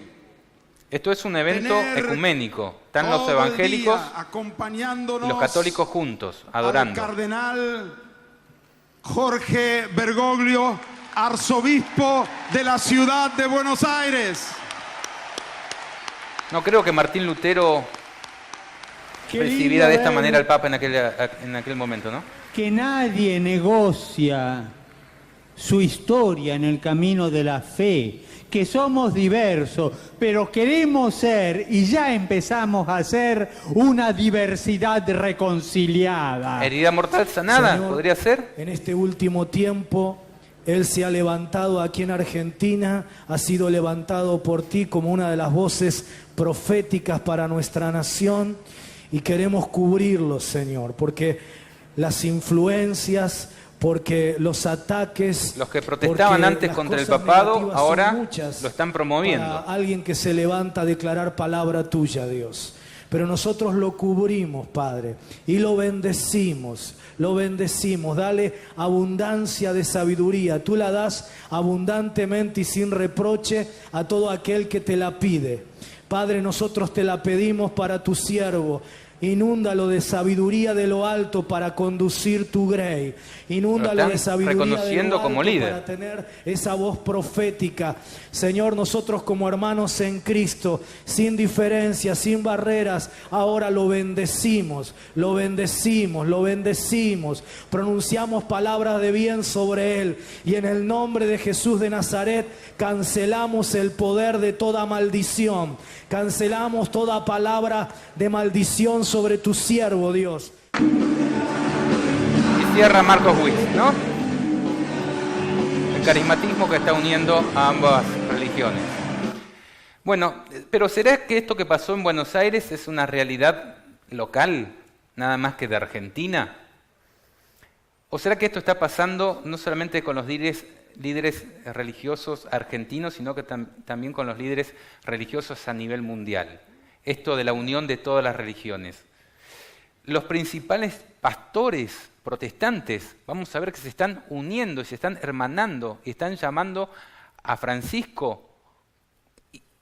Esto es un evento Tener ecuménico. Están los todo el evangélicos día acompañándonos y los católicos juntos, al adorando. cardenal Jorge Bergoglio, arzobispo de la ciudad de Buenos Aires. No creo que Martín Lutero Qué recibiera de lindo esta ver manera al Papa en aquel momento, ¿no? que nadie negocia su historia en el camino de la fe, que somos diversos, pero queremos ser y ya empezamos a ser una diversidad reconciliada. Herida mortal sanada, Señor, podría ser. En este último tiempo, Él se ha levantado aquí en Argentina, ha sido levantado por ti como una de las voces proféticas para nuestra nación y queremos cubrirlo, Señor, porque las influencias, porque los ataques, Los que protestaban antes las contra el cosas papado, negativas ahora son muchas lo están promoviendo. para alguien que se levanta a declarar palabra tuya, Dios. Pero nosotros lo cubrimos, Padre, y lo bendecimos. Dale abundancia de sabiduría. Tú la das abundantemente y sin reproche a todo aquel que te la pide. Padre, nosotros te la pedimos para tu siervo. Inúndalo de sabiduría de lo alto para conducir tu grey. Inúndalo de sabiduría reconociendo de lo como alto líder. para tener esa voz profética. Señor, nosotros como hermanos en Cristo, sin diferencias, sin barreras, ahora lo bendecimos. Pronunciamos palabras de bien sobre Él. Y en el nombre de Jesús de Nazaret, cancelamos el poder de toda maldición. Cancelamos toda palabra de maldición sobre tu siervo, Dios. Y cierra Marcos Witt, ¿no? El carismatismo que está uniendo a ambas religiones. Bueno, pero ¿será que esto que pasó en Buenos Aires es una realidad local, nada más que de Argentina? ¿O será que esto está pasando no solamente con los líderes religiosos argentinos, sino que también con los líderes religiosos a nivel mundial? Esto de la unión de todas las religiones. Los principales pastores protestantes, vamos a ver que se están uniendo, se están hermanando y están llamando a Francisco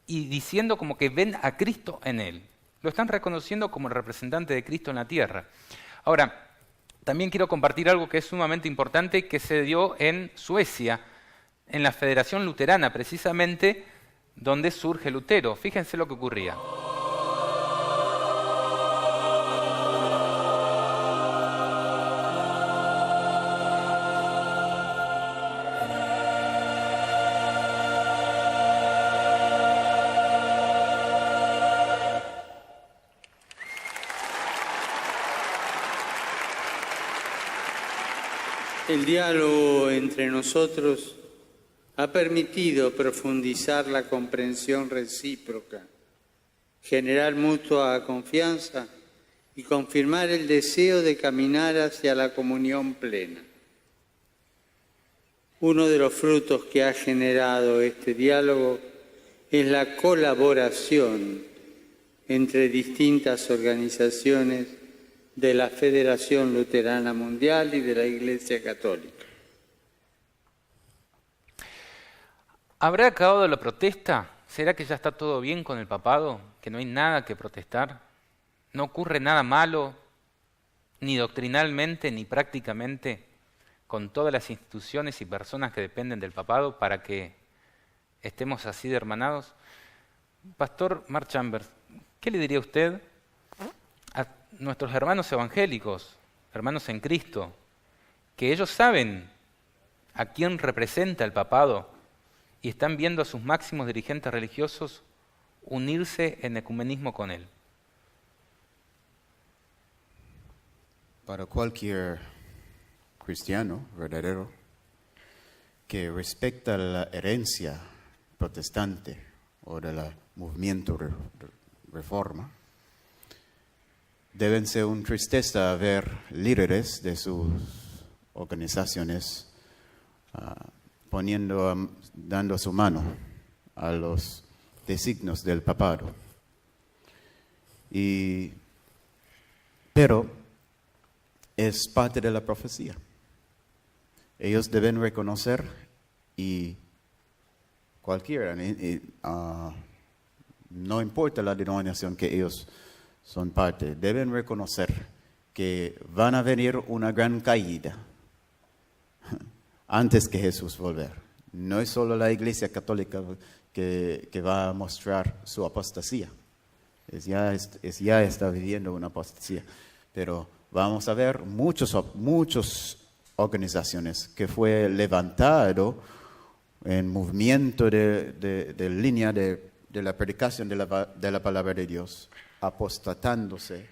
y diciendo como que ven a Cristo en él. Lo están reconociendo como el representante de Cristo en la tierra. Ahora, también quiero compartir algo que es sumamente importante que se dio en Suecia, en la Federación Luterana, precisamente donde surge Lutero. Fíjense lo que ocurría. El diálogo entre nosotros ha permitido profundizar la comprensión recíproca, generar mutua confianza y confirmar el deseo de caminar hacia la comunión plena. Uno de los frutos que ha generado este diálogo es la colaboración entre distintas organizaciones de la Federación Luterana Mundial y de la Iglesia Católica. ¿Habrá acabado la protesta? ¿Será que ya está todo bien con el papado? ¿Que no hay nada que protestar? ¿No ocurre nada malo, ni doctrinalmente, ni prácticamente, con todas las instituciones y personas que dependen del papado para que estemos así de hermanados. Pastor Mark Chambers, ¿qué le diría usted a nuestros hermanos evangélicos, hermanos en Cristo, que ellos saben a quién representa el papado y están viendo a sus máximos dirigentes religiosos unirse en ecumenismo con él? Para cualquier cristiano verdadero que respecta la herencia protestante o del movimiento reforma, deben ser una tristeza ver líderes de sus organizaciones dando su mano a los designios del papado. Pero es parte de la profecía. Ellos deben reconocer, y cualquiera, no importa la denominación que ellos son parte, deben reconocer que van a venir una gran caída antes que Jesús volver. No es solo la Iglesia Católica que va a mostrar su apostasía. Ya está viviendo una apostasía. Pero vamos a ver muchas organizaciones que fue levantado en movimiento de línea de la predicación de la palabra de Dios, apostatándose,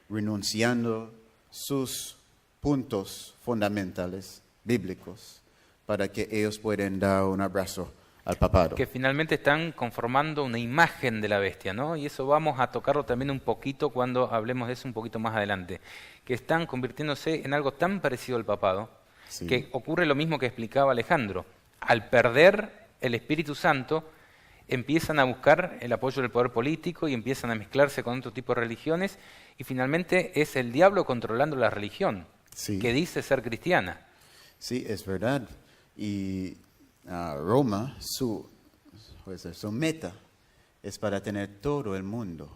renunciando sus puntos fundamentales bíblicos para que ellos puedan dar un abrazo al papado. Que finalmente están conformando una imagen de la bestia, ¿no? Y eso vamos a tocarlo también un poquito cuando hablemos de eso un poquito más adelante. Que están convirtiéndose en algo tan parecido al papado, sí, que ocurre lo mismo que explicaba Alejandro. Al perder el Espíritu Santo, empiezan a buscar el apoyo del poder político y empiezan a mezclarse con otro tipo de religiones, y finalmente es el diablo controlando la religión, sí, que dice ser cristiana. Sí, es verdad. Y Roma, su meta es para tener todo el mundo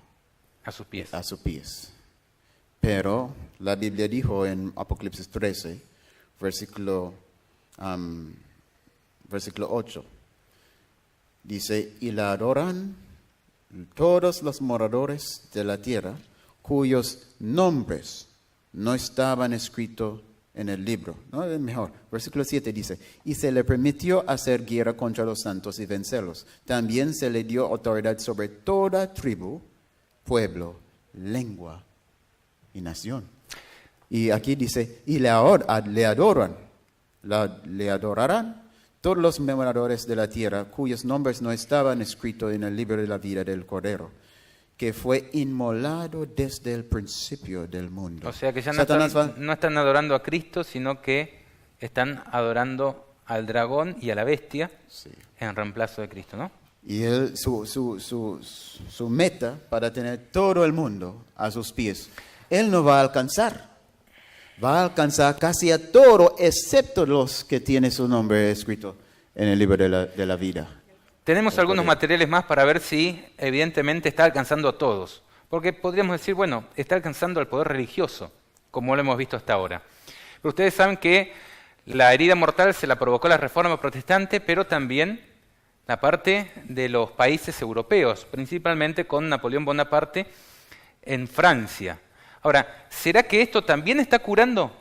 a sus pies. Pero la Biblia dijo en Apocalipsis 13, versículo 8, dice, y la adoran todos los moradores de la tierra cuyos nombres no estaban escritos en el libro. ¿No? Es mejor. Versículo 7 dice, y se le permitió hacer guerra contra los santos y vencerlos. También se le dio autoridad sobre toda tribu, pueblo, lengua y nación. Y aquí dice, y le adorarán todos los moradores de la tierra cuyos nombres no estaban escritos en el libro de la vida del Cordero, que fue inmolado desde el principio del mundo. O sea que ya no están adorando a Cristo, sino que están adorando al dragón y a la bestia, sí, en reemplazo de Cristo, ¿no? Y su meta para tener todo el mundo a sus pies, él no va a alcanzar. Va a alcanzar casi a todo, excepto los que tienen su nombre escrito en el libro de la vida. Tenemos algunos materiales más para ver si evidentemente está alcanzando a todos. Porque podríamos decir, bueno, está alcanzando al poder religioso, como lo hemos visto hasta ahora. Pero ustedes saben que la herida mortal se la provocó la Reforma Protestante, pero también la parte de los países europeos, principalmente con Napoleón Bonaparte en Francia. Ahora, ¿será que esto también está curando?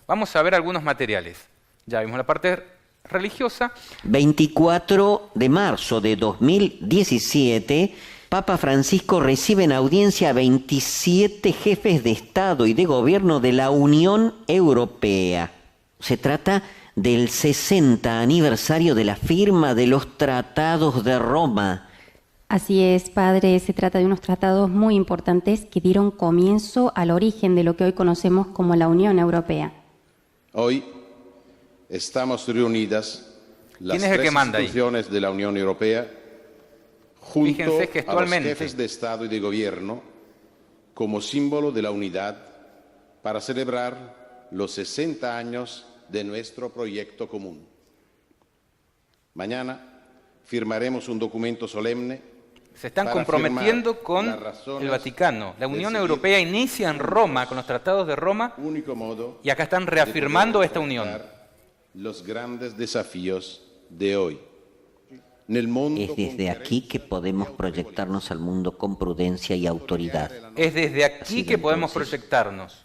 Vamos a ver algunos materiales. Ya vimos la parte religiosa. 24 de marzo de 2017, Papa Francisco recibe en audiencia a 27 jefes de Estado y de Gobierno de la Unión Europea. Se trata del 60 aniversario de la firma de los Tratados de Roma. Así es, padre, se trata de unos tratados muy importantes que dieron comienzo al origen de lo que hoy conocemos como la Unión Europea. Hoy estamos reunidas las tres instituciones de la Unión Europea junto a los jefes de Estado y de Gobierno como símbolo de la unidad para celebrar los 60 años de nuestro proyecto común. Mañana firmaremos un documento solemne. Se están comprometiendo con el Vaticano. La Unión Europea inicia en Roma, con los tratados de Roma, y acá están reafirmando esta unión. Los grandes desafíos de hoy. Es desde aquí que podemos proyectarnos al mundo con prudencia y autoridad. Es desde aquí que podemos proyectarnos.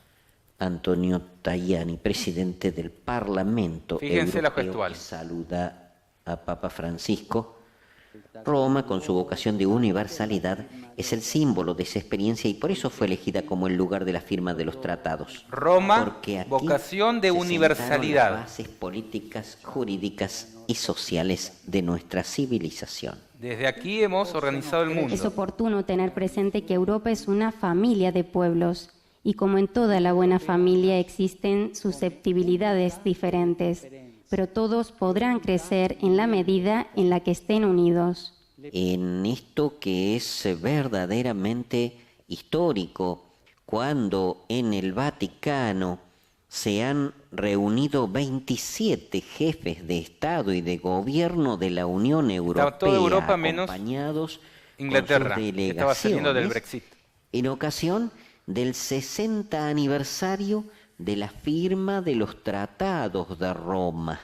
Antonio Tajani, presidente del Parlamento Europeo, que saluda a Papa Francisco. Roma, con su vocación de universalidad, es el símbolo de esa experiencia y por eso fue elegida como el lugar de la firma de los tratados. Roma, vocación de universalidad. Las bases políticas, jurídicas y sociales de nuestra civilización. Desde aquí hemos organizado el mundo. Es oportuno tener presente que Europa es una familia de pueblos y como en toda la buena familia existen susceptibilidades diferentes, pero todos podrán crecer en la medida en la que estén unidos. En esto que es verdaderamente histórico, cuando en el Vaticano se han reunido 27 jefes de Estado y de Gobierno de la Unión Europea, toda Europa menos acompañados Inglaterra, con sus delegaciones, que estaba saliendo del Brexit, en ocasión del 60 aniversario de la firma de los tratados de Roma,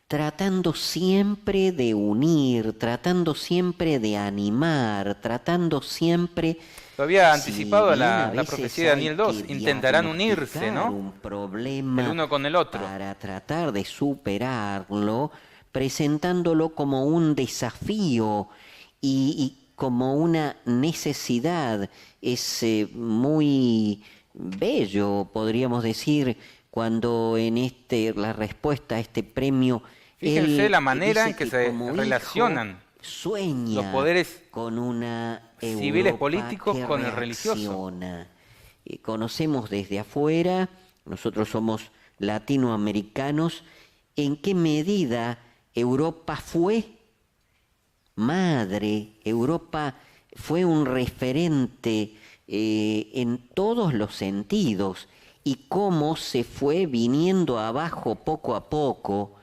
tratando siempre de unir, tratando siempre de animar, tratando siempre... Lo había anticipado la profecía de Daniel 2, intentarán unirse, ¿no? Un problema el uno con el otro. Para tratar de superarlo, presentándolo como un desafío y como una necesidad. Es muy bello, podríamos decir, cuando en la respuesta a este premio... Fíjense la manera en que se relacionan sueña los poderes con una civiles políticos con el religioso. Conocemos desde afuera, nosotros somos latinoamericanos, en qué medida Europa fue madre, Europa fue un referente en todos los sentidos y cómo se fue viniendo abajo poco a poco.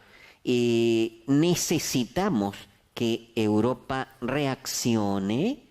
Necesitamos que Europa reaccione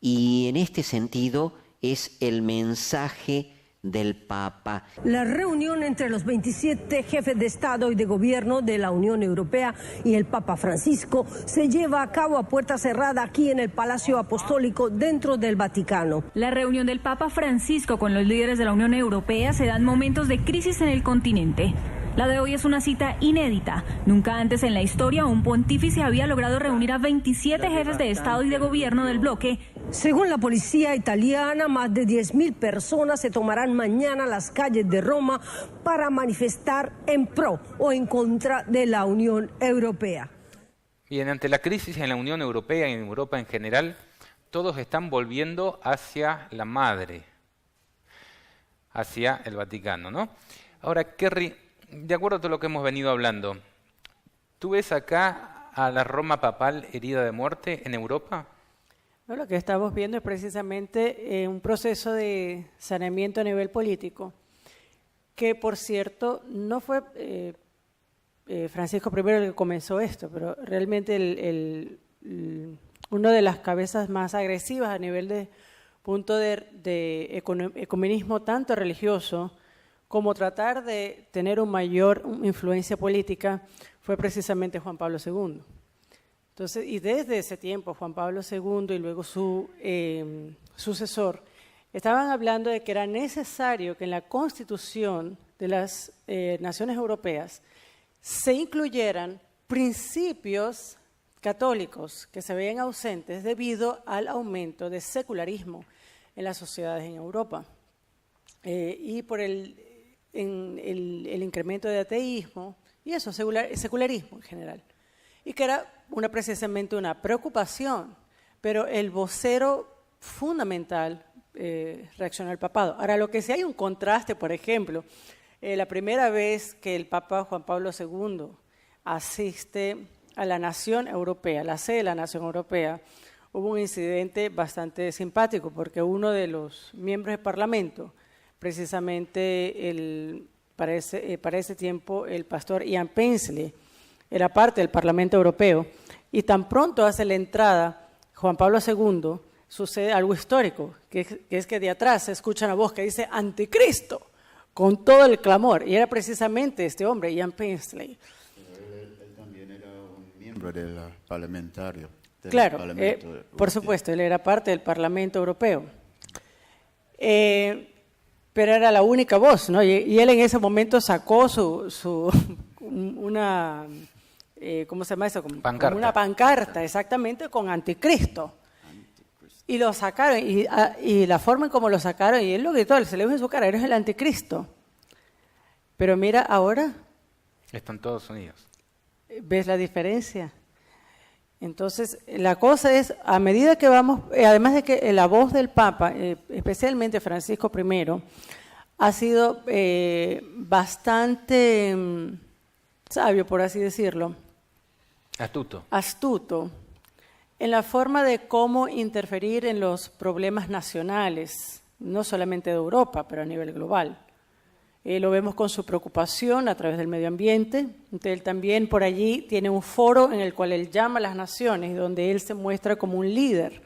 y en este sentido es el mensaje del Papa. La reunión entre los 27 jefes de Estado y de Gobierno de la Unión Europea y el Papa Francisco se lleva a cabo a puerta cerrada aquí en el Palacio Apostólico dentro del Vaticano. La reunión del Papa Francisco con los líderes de la Unión Europea se da en momentos de crisis en el continente. La de hoy es una cita inédita. Nunca antes en la historia un pontífice había logrado reunir a 27 jefes de Estado y de Gobierno del bloque. Según la policía italiana, más de 10.000 personas se tomarán mañana las calles de Roma para manifestar en pro o en contra de la Unión Europea. Bien, ante la crisis en la Unión Europea y en Europa en general, todos están volviendo hacia la madre, hacia el Vaticano, ¿no? Ahora, Kerry, de acuerdo a todo lo que hemos venido hablando, ¿tú ves acá a la Roma papal herida de muerte en Europa? No, lo que estamos viendo es precisamente un proceso de saneamiento a nivel político, que por cierto no fue Francisco I el que comenzó esto, pero realmente una de las cabezas más agresivas a nivel de punto de ecumenismo tanto religioso como tratar de tener una mayor influencia política, fue precisamente Juan Pablo II. Entonces, y desde ese tiempo, Juan Pablo II y luego su sucesor, estaban hablando de que era necesario que en la Constitución de las naciones europeas se incluyeran principios católicos que se veían ausentes debido al aumento de secularismo en las sociedades en Europa y por el incremento de ateísmo y eso, secularismo en general. Y que era precisamente una preocupación, pero el vocero fundamental reaccionó al papado. Ahora, lo que sí hay un contraste, por ejemplo, la primera vez que el Papa Juan Pablo II asiste a la Nación Europea, la sede de la Nación Europea, hubo un incidente bastante simpático, porque uno de los miembros del Parlamento, precisamente para ese tiempo el pastor Ian Paisley, era parte del Parlamento Europeo, y tan pronto hace la entrada Juan Pablo II, sucede algo histórico, que es que de atrás se escucha una voz que dice «Anticristo», con todo el clamor, y era precisamente este hombre, Ian Paisley. Él también era un miembro del parlamentario. Claro, por supuesto, él era parte del Parlamento Europeo. Pero era la única voz, ¿no? Y él en ese momento sacó una, ¿cómo se llama eso? Como una pancarta, exactamente, con Anticristo. Y lo sacaron, y la forma en cómo lo sacaron, y él lo gritó, se le dijo en su cara, eres el Anticristo. Pero mira, ahora... Están todos unidos. ¿Ves la diferencia? Entonces, la cosa es, a medida que vamos, además de que la voz del Papa, especialmente Francisco I, ha sido bastante sabio, por así decirlo. Astuto en la forma de cómo interferir en los problemas nacionales, no solamente de Europa, pero a nivel global. Lo vemos con su preocupación a través del medio ambiente. Entonces, él también por allí tiene un foro en el cual él llama a las naciones, donde él se muestra como un líder.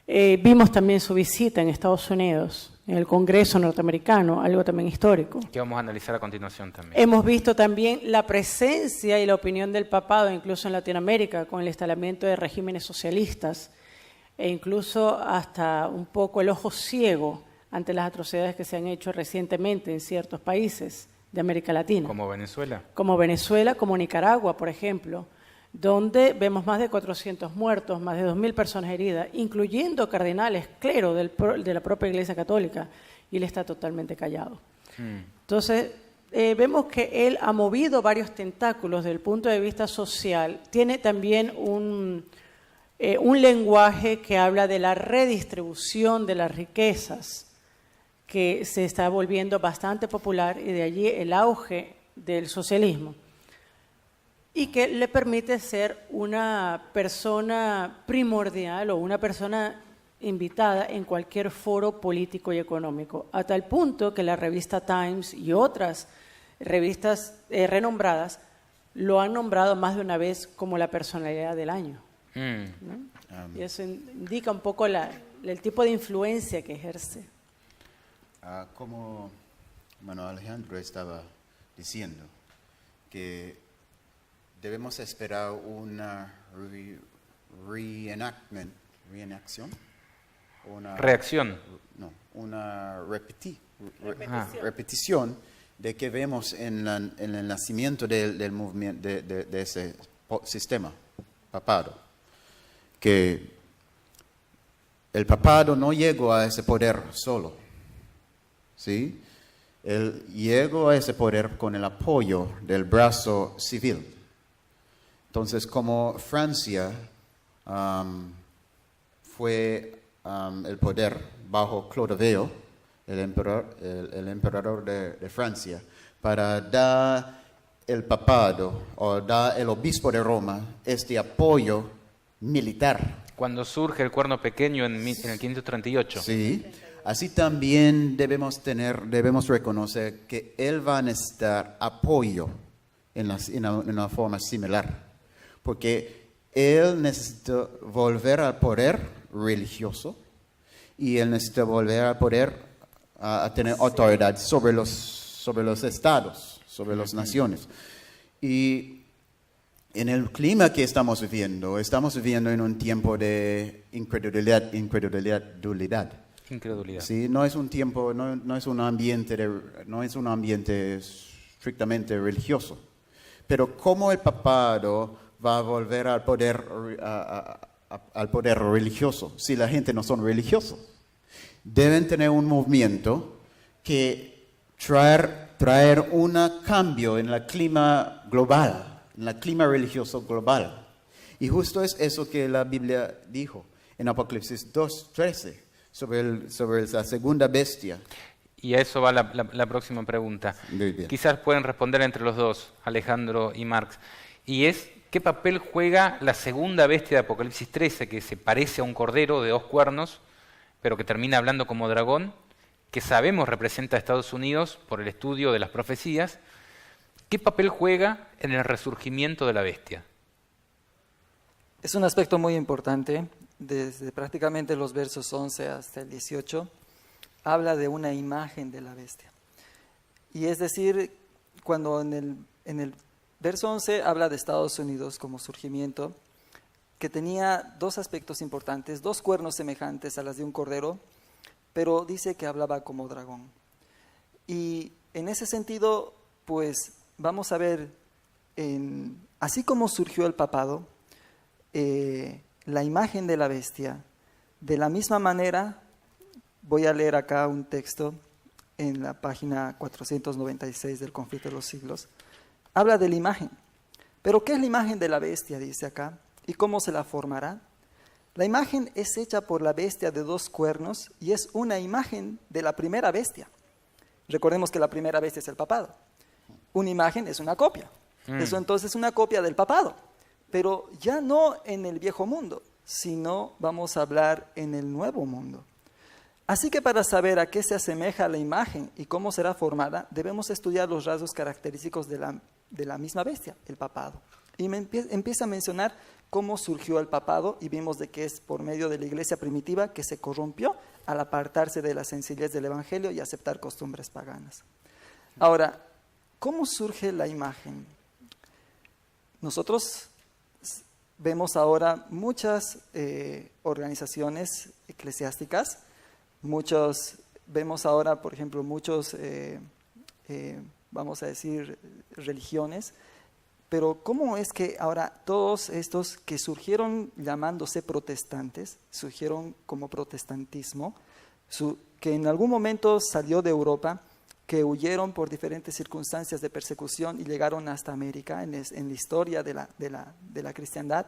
Vimos también su visita en Estados Unidos, en el Congreso norteamericano, algo también histórico. Que vamos a analizar a continuación también. Hemos visto también la presencia y la opinión del papado, incluso en Latinoamérica, con el instalamiento de regímenes socialistas, e incluso hasta un poco el ojo ciego ante las atrocidades que se han hecho recientemente en ciertos países de América Latina. ¿Como Venezuela? Como Venezuela, como Nicaragua, por ejemplo, donde vemos más de 400 muertos, más de 2.000 personas heridas, incluyendo cardenales, clero de la propia Iglesia Católica, y él está totalmente callado. Entonces, vemos que él ha movido varios tentáculos desde el punto de vista social. Tiene también un lenguaje que habla de la redistribución de las riquezas, que se está volviendo bastante popular, y de allí el auge del socialismo, y que le permite ser una persona primordial o una persona invitada en cualquier foro político y económico, a tal punto que la revista Times y otras revistas renombradas lo han nombrado más de una vez como la personalidad del año. ¿No? Y eso indica un poco el tipo de influencia que ejerce. Como Alejandro estaba diciendo, que debemos esperar una reenacción, reacción. No, una repetición de que vemos en el nacimiento del movimiento de ese sistema papado, que el papado no llegó a ese poder solo. ¿Sí? Él llegó a ese poder con el apoyo del brazo civil. Entonces, como Francia fue el poder bajo Clodoveo, el emperador de Francia, para dar el papado o dar el obispo de Roma este apoyo militar. Cuando surge el Cuerno Pequeño en el 538. Sí. Así también debemos reconocer que él va a necesitar apoyo en una forma similar, porque él necesita volver al poder religioso y él necesita volver al poder a tener autoridad sobre los estados, sobre las naciones. Y en el clima que estamos viviendo en un tiempo de incredulidad. Sí, no es un tiempo, no es un ambiente estrictamente religioso. Pero ¿cómo el papado va a volver al poder religioso si la gente no son religiosos? Deben tener un movimiento que traer un cambio en el clima global, en el clima religioso global. Y justo es eso que la Biblia dijo en Apocalipsis 2:13. Sobre la segunda bestia. Y a eso va la próxima pregunta. Quizás pueden responder entre los dos, Alejandro y Marx. Y es, ¿qué papel juega la segunda bestia de Apocalipsis 13, que se parece a un cordero de 2 cuernos, pero que termina hablando como dragón, que sabemos representa a Estados Unidos por el estudio de las profecías? ¿Qué papel juega en el resurgimiento de la bestia? Es un aspecto muy importante. Desde prácticamente los versos 11 hasta el 18, habla de una imagen de la bestia. Y es decir, cuando en el Verso 11 habla de Estados Unidos como surgimiento, que tenía dos aspectos importantes, dos cuernos semejantes a las de un cordero, pero dice que hablaba como dragón. Y en ese sentido, pues vamos a ver, así como surgió el papado, la imagen de la bestia, de la misma manera, voy a leer acá un texto en la página 496 del Conflicto de los Siglos, habla de la imagen. Pero ¿qué es la imagen de la bestia? Dice acá. ¿Y cómo se la formará? La imagen es hecha por la bestia de dos cuernos y es una imagen de la primera bestia. Recordemos que la primera bestia es el papado. Una imagen es una copia. Eso entonces es una copia del papado. Pero ya no en el viejo mundo, sino vamos a hablar en el nuevo mundo. Así que para saber a qué se asemeja la imagen y cómo será formada, debemos estudiar los rasgos característicos de la misma bestia, el papado. Y empieza a mencionar cómo surgió el papado y vimos de que es por medio de la iglesia primitiva que se corrompió al apartarse de la sencillez del evangelio y aceptar costumbres paganas. Ahora, ¿cómo surge la imagen? Nosotros vemos ahora muchas organizaciones eclesiásticas, vemos ahora, por ejemplo, muchos, vamos a decir, religiones, pero ¿cómo es que ahora todos estos que surgieron llamándose protestantes, surgieron como protestantismo, que en algún momento salió de Europa, que huyeron por diferentes circunstancias de persecución y llegaron hasta América en la historia de la cristiandad,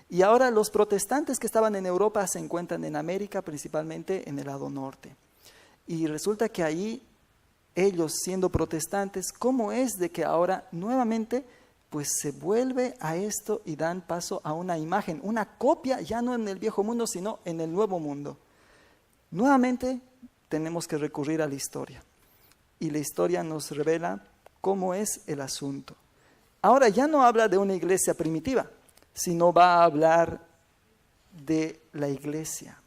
y ahora los protestantes que estaban en Europa se encuentran en América, principalmente en el lado norte. Y resulta que ahí, ellos siendo protestantes, ¿cómo es de que ahora nuevamente pues se vuelve a esto y dan paso a una imagen, una copia, ya no en el viejo mundo, sino en el nuevo mundo? Nuevamente tenemos que recurrir a la historia. Y la historia nos revela cómo es el asunto. Ahora ya no habla de una iglesia primitiva, sino va a hablar de la iglesia.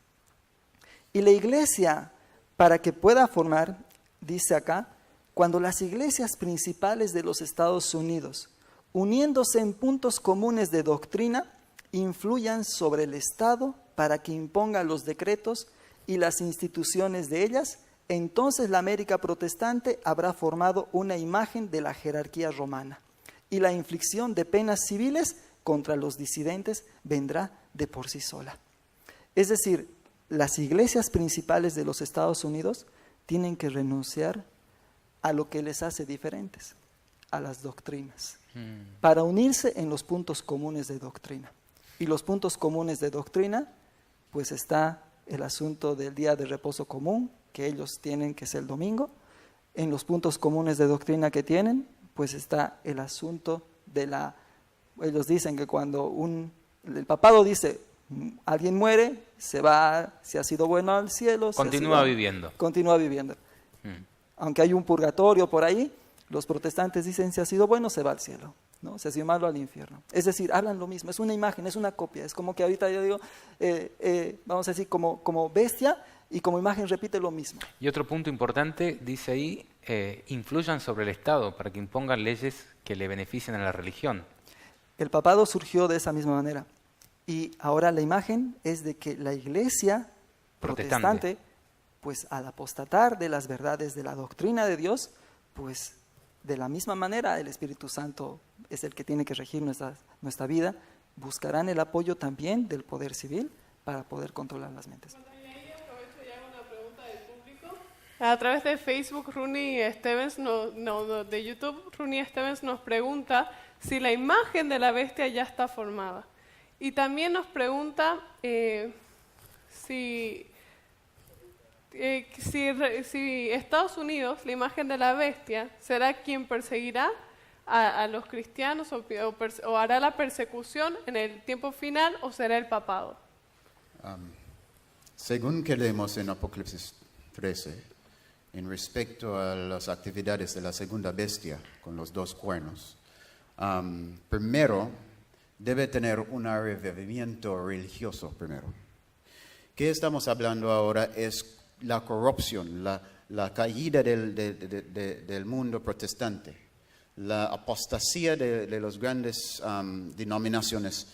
Y la iglesia, para que pueda formar, dice acá, cuando las iglesias principales de los Estados Unidos, uniéndose en puntos comunes de doctrina, influyan sobre el Estado para que imponga los decretos y las instituciones de ellas, entonces la América protestante habrá formado una imagen de la jerarquía romana y la inflicción de penas civiles contra los disidentes vendrá de por sí sola. Es decir, las iglesias principales de los Estados Unidos tienen que renunciar a lo que les hace diferentes, a las doctrinas, para unirse en los puntos comunes de doctrina. Y los puntos comunes de doctrina, pues está el asunto del día de reposo común, que ellos tienen, que es el domingo. En los puntos comunes de doctrina que tienen, pues está el asunto de ellos dicen que cuando el papado dice, alguien muere, se va, si ha sido bueno al cielo, continúa viviendo. Continúa viviendo. Aunque hay un purgatorio por ahí, los protestantes dicen, si ha sido bueno, se va al cielo, ¿no? Si ha sido malo, al infierno. Es decir, hablan lo mismo, es una imagen, es una copia. Es como que ahorita yo digo, vamos a decir, como bestia, y como imagen repite lo mismo. Y otro punto importante, dice ahí, influyan sobre el Estado para que impongan leyes que le beneficien a la religión. El papado surgió de esa misma manera. Y ahora la imagen es de que la iglesia protestante, pues al apostatar de las verdades de la doctrina de Dios, pues de la misma manera el Espíritu Santo es el que tiene que regir nuestra vida, buscarán el apoyo también del poder civil para poder controlar las mentes. A través de Facebook, Rooney Stevens, de YouTube, Rooney Stevens nos pregunta si la imagen de la bestia ya está formada. Y también nos pregunta si Estados Unidos, la imagen de la bestia, será quien perseguirá a los cristianos o hará la persecución en el tiempo final o será el papado. Según que leemos en Apocalipsis 13, en respecto a las actividades de la segunda bestia con los dos cuernos, primero debe tener un revivimiento religioso primero. ¿Qué estamos hablando ahora? Es la corrupción, la caída del mundo protestante, la apostasía de las grandes denominaciones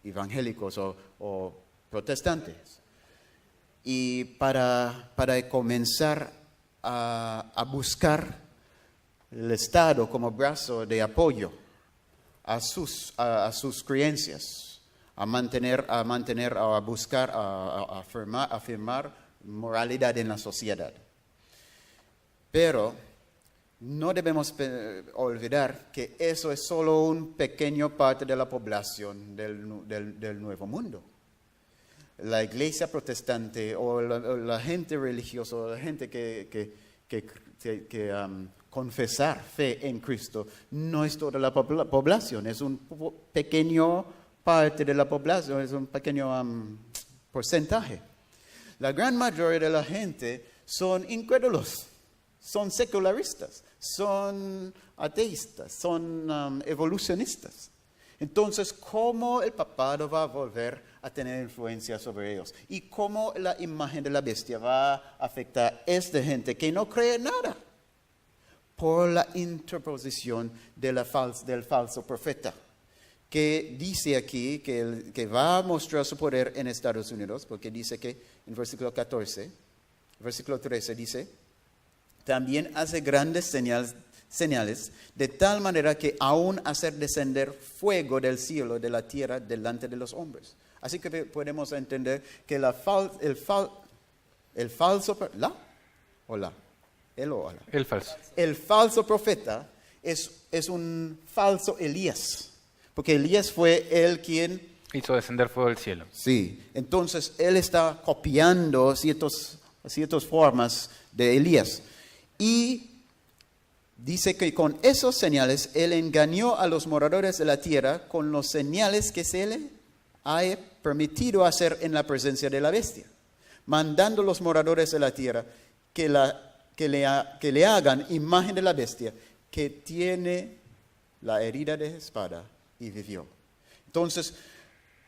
evangélicos o protestantes. Y para comenzar a buscar el Estado como brazo de apoyo a sus creencias, a buscar, a afirmar moralidad en la sociedad. Pero no debemos olvidar que eso es solo un pequeño parte de la población del Nuevo Mundo. La iglesia protestante o la gente religiosa, o la gente que confesar fe en Cristo no es toda la población, es un pequeño parte de la población, es un pequeño porcentaje. La gran mayoría de la gente son incrédulos, son secularistas, son ateístas, son evolucionistas. Entonces, ¿cómo el papado va a volver a tener influencia sobre ellos? ¿Y cómo la imagen de la bestia va a afectar a esta gente que no cree nada? Por la interposición del falso profeta, que dice aquí que va a mostrar su poder en Estados Unidos, porque dice que en versículo 13 dice, también hace grandes señales, de tal manera que aún hacer descender fuego del cielo, de la tierra, delante de los hombres. Así que podemos entender que el falso profeta es un falso Elías, porque Elías fue el quien hizo descender fuego del cielo. Sí, entonces él está copiando ciertas formas de Elías. Y dice que con esos señales él engañó a los moradores de la tierra con los señales que se le ha permitido hacer en la presencia de la bestia, mandando a los moradores de la tierra que le hagan imagen de la bestia que tiene la herida de espada y vivió. Entonces,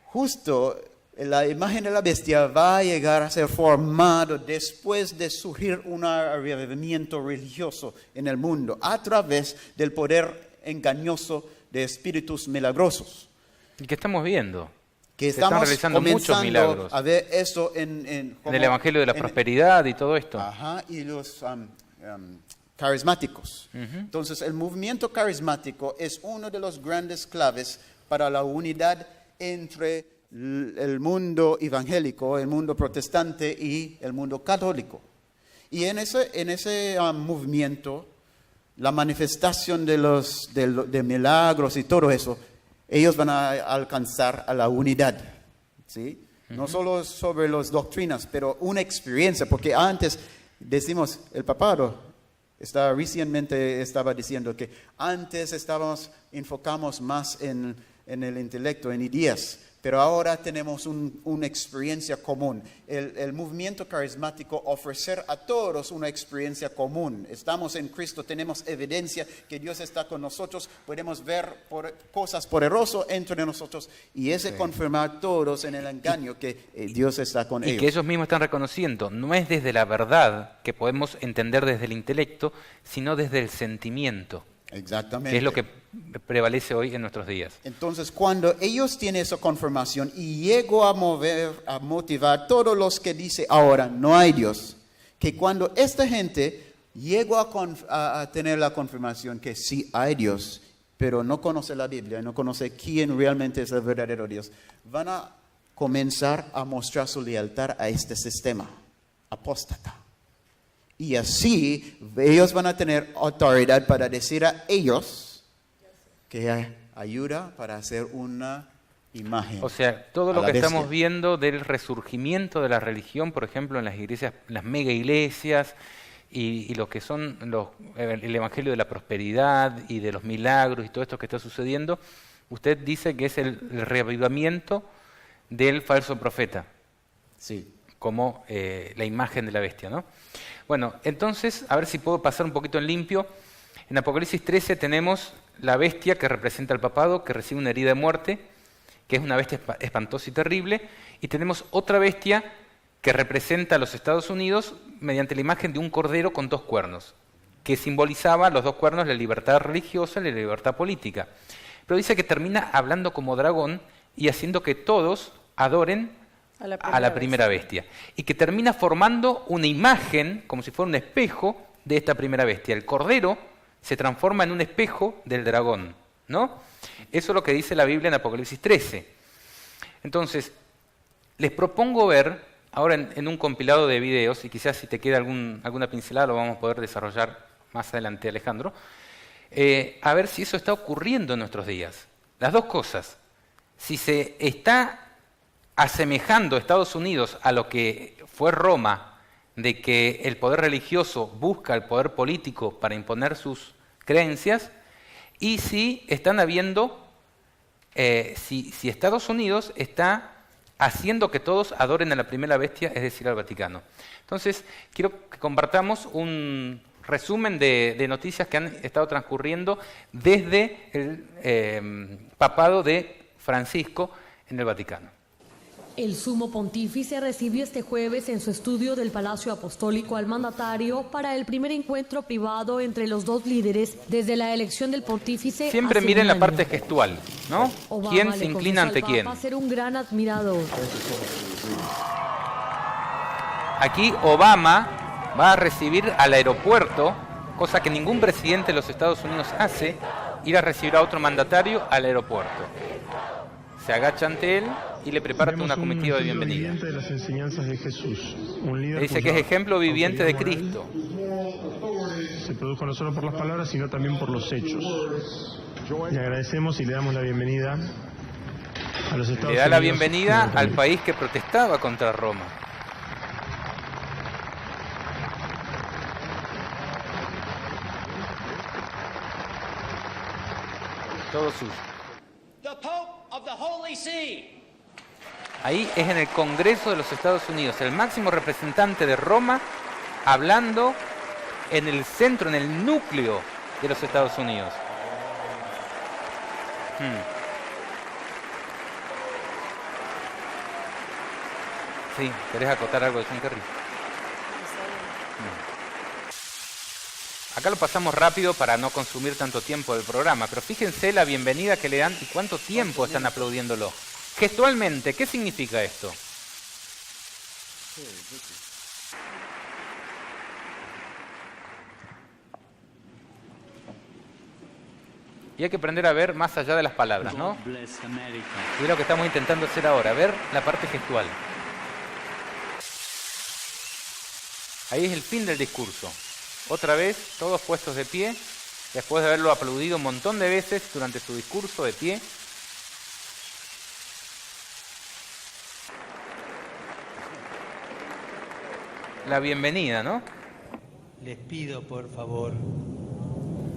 justo la imagen de la bestia va a llegar a ser formado después de surgir un avivamiento religioso en el mundo a través del poder engañoso de espíritus milagrosos. ¿Y qué estamos viendo? Que están realizando muchos milagros. A ver eso en el Evangelio de la Prosperidad y todo esto. Ajá, y los carismáticos. Entonces, el movimiento carismático es uno de los grandes claves para la unidad entre el mundo evangélico, el mundo protestante y el mundo católico. Y en ese movimiento, la manifestación de milagros y todo eso, ellos van a alcanzar a la unidad, ¿sí? No solo sobre las doctrinas, pero una experiencia, porque antes decimos, el papado recientemente estaba diciendo que antes enfocamos más en el intelecto, en ideas, pero ahora tenemos una experiencia común. El movimiento carismático ofrecer a todos una experiencia común. Estamos en Cristo, tenemos evidencia que Dios está con nosotros, podemos ver cosas poderosas entre nosotros y confirmar todos en el engaño que Dios está con ellos. Y que ellos mismos están reconociendo, no es desde la verdad que podemos entender desde el intelecto, sino desde el sentimiento. Exactamente. Que es lo que prevalece hoy en nuestros días. Entonces, cuando ellos tienen esa confirmación y llego a motivar a todos los que dicen ahora no hay Dios, que cuando esta gente llegó a tener la confirmación que sí hay Dios, pero no conoce la Biblia, no conoce quién realmente es el verdadero Dios, van a comenzar a mostrar su lealtad a este sistema apóstata. Y así ellos van a tener autoridad para decir a ellos que ayuda para hacer una imagen. O sea, todo lo que estamos viendo del resurgimiento de la religión, por ejemplo, en las iglesias, las mega iglesias, y lo que son el Evangelio de la Prosperidad y de los milagros y todo esto que está sucediendo, usted dice que es el reavivamiento del falso profeta. Sí. Como la imagen de la bestia, ¿no? Bueno, entonces, a ver si puedo pasar un poquito en limpio. En Apocalipsis 13 tenemos la bestia que representa al papado, que recibe una herida de muerte, que es una bestia espantosa y terrible, y tenemos otra bestia que representa a los Estados Unidos mediante la imagen de un cordero con 2 cuernos. que simbolizaba los dos cuernos, la libertad religiosa y la libertad política. Pero dice que termina hablando como dragón y haciendo que todos adoren a la primera bestia. Y que termina formando una imagen, como si fuera un espejo, de esta primera bestia. El cordero se transforma en un espejo del dragón, ¿no? Eso es lo que dice la Biblia en Apocalipsis 13. Entonces, les propongo ver, ahora en un compilado de videos, y quizás si te queda alguna pincelada lo vamos a poder desarrollar más adelante, Alejandro, a ver si eso está ocurriendo en nuestros días. Las dos cosas. Si se está asemejando Estados Unidos a lo que fue Roma, de que el poder religioso busca el poder político para imponer sus creencias, y si están habiendo, si Estados Unidos está haciendo que todos adoren a la primera bestia, es decir, al Vaticano. Entonces, quiero que compartamos un resumen de noticias que han estado transcurriendo desde el papado de Francisco en el Vaticano. El sumo pontífice recibió este jueves en su estudio del Palacio Apostólico al mandatario para el primer encuentro privado entre los dos líderes desde la elección del pontífice. Siempre miren la parte gestual, ¿no? Obama ¿Quién se inclina ante quién? Va a ser un gran admirador. Aquí Obama va a recibir al aeropuerto, cosa que ningún presidente de los Estados Unidos hace, ir a recibir a otro mandatario al aeropuerto. Se agacha ante él y le prepara una comitiva de bienvenida. De las enseñanzas de Jesús, un líder dice que es ejemplo viviente de Cristo. Se produjo no solo por las palabras, sino también por los hechos. Le agradecemos y le damos la bienvenida a los Estados Unidos. Le da la bienvenida al país que protestaba contra Roma. Todo suyo. Ahí es en el Congreso de los Estados Unidos, el máximo representante de Roma, hablando en el centro, en el núcleo de los Estados Unidos. Sí, ¿querés acotar algo de John Kerry? Acá lo pasamos rápido para no consumir tanto tiempo del programa, pero fíjense la bienvenida que le dan y cuánto tiempo están aplaudiéndolo. Gestualmente, ¿qué significa esto? Y hay que aprender a ver más allá de las palabras, ¿no? Y es lo que estamos intentando hacer ahora, ver la parte gestual. Ahí es el fin del discurso. Otra vez, todos puestos de pie, después de haberlo aplaudido un montón de veces durante su discurso de pie. La bienvenida, ¿no? Les pido, por favor,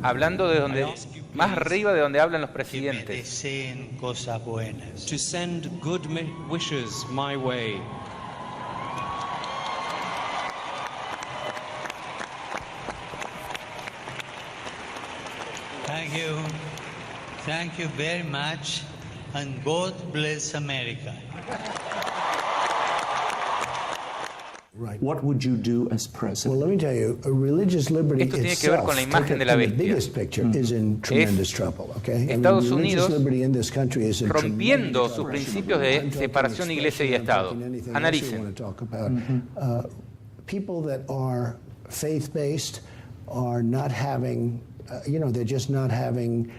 hablando de donde, más arriba de donde hablan los presidentes. que me deseen cosas buenas. To send good wishes my way. Thank you very much, and God bless America. Right. What would you do as president? Well, let me tell you, religious liberty Esto tiene que ver con la imagen de la bestia. Estados Unidos rompiendo sus principios de separación iglesia y Estado. Analicen. People that are faith-based are not having, they're just not having.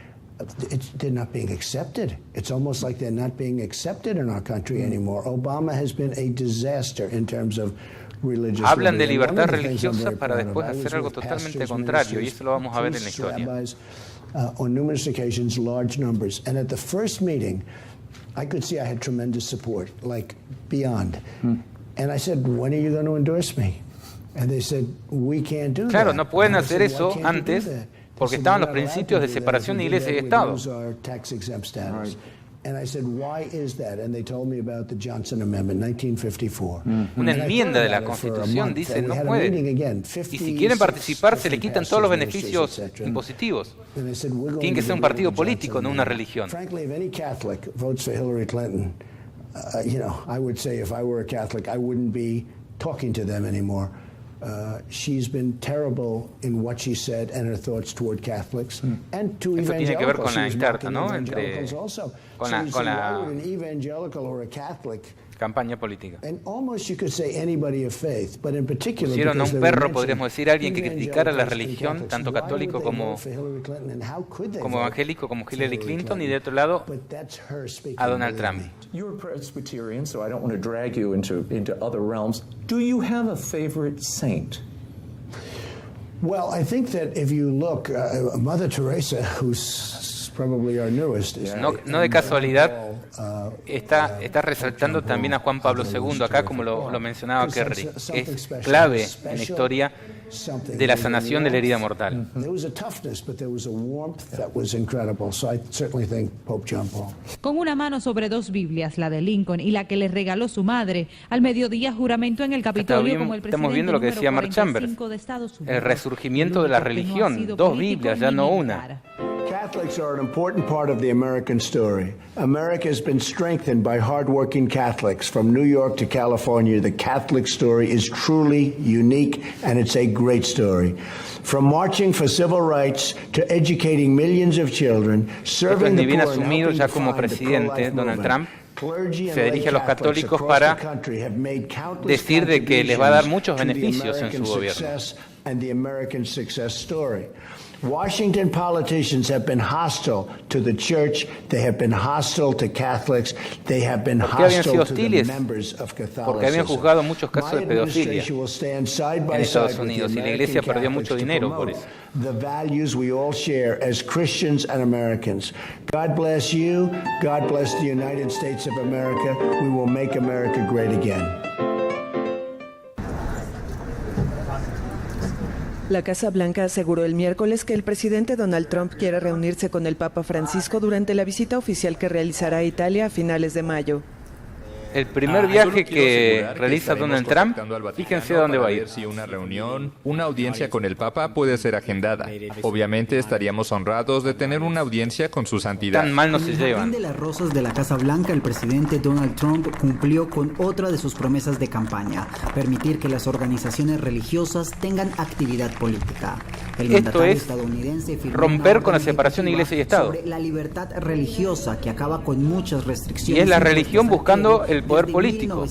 They're not being accepted. It's almost like they're not being accepted in our country anymore. Obama has been a disaster in terms of religious. Hablan de libertad religiosa para después hacer algo totalmente contrario, y eso lo vamos a ver en la historia. On numerous occasions, large numbers, and at the first meeting, I could see I had tremendous support, like beyond. And I said, "When are you going to endorse me?" And they said, "We can't do that." Claro, no pueden hacer eso antes. Porque estaban los principios de separación de iglesia y Estado. Una enmienda de la Constitución dice no pueden. Y si quieren participar se le quitan todos los beneficios impositivos. Tienen que ser un partido político, no una religión. She's been terrible in what she said and her thoughts toward Catholics and to Esto tiene que ver con la interna, ¿no? Con la an evangelical or a Catholic. Campaña política. Pusieron a un perro, podríamos decir, alguien que criticara la religión, tanto católico como evangélico, como Hillary Clinton, y de otro lado a Donald Trump. You're a Presbyterian, so I don't want to drag you into other realms. Do you have a favorite saint? Well, I think that if you look, Mother Teresa, who's probably our newest. No de casualidad, está resaltando también a Juan Pablo II, acá como lo mencionaba Kerry, que es clave en la historia de la sanación de la herida mortal. Con una mano sobre dos Biblias, la de Lincoln y la que le regaló su madre, al mediodía juramentó en el Capitolio como el presidente estamos viendo lo que decía Mark Chambers, el resurgimiento de la religión, dos Biblias, ya no una. Catholics are an important part of the American story. America has been strengthened by hardworking Catholics. From New York to California, the Catholic story is truly unique, and it's a great story. From marching for civil rights to educating millions of children, serving the poor, asumido ya como presidente, Donald Trump se dirige a los católicos para decir de que les va a dar muchos beneficios en su gobierno. Washington politicians have been hostile to the church, they have been hostile to Catholics, they have been hostile to the members of Catholicism. Porque habían juzgado muchos casos de pedofilia en Estados Unidos y la Iglesia perdió mucho dinero por eso. The values we all share as Christians and Americans. God bless you, God bless the United States of America. We will make America great again. La Casa Blanca aseguró el miércoles que el presidente Donald Trump quiere reunirse con el Papa Francisco durante la visita oficial que realizará a Italia a finales de mayo. El primer viaje que realiza Donald Trump, fíjense a dónde va a ir. Si una reunión, una audiencia con el Papa puede ser agendada. Obviamente estaríamos honrados de tener una audiencia con su santidad. Tan mal no se llevan. En el Jardín de las Rosas de la Casa Blanca, el presidente Donald Trump cumplió con otra de sus promesas de campaña: permitir que las organizaciones religiosas tengan actividad política. El mandatario estadounidense firmó romper con la separación de Iglesia y Estado. Sobre la libertad religiosa que acaba con muchas restricciones. Y es la religión buscando el poder político,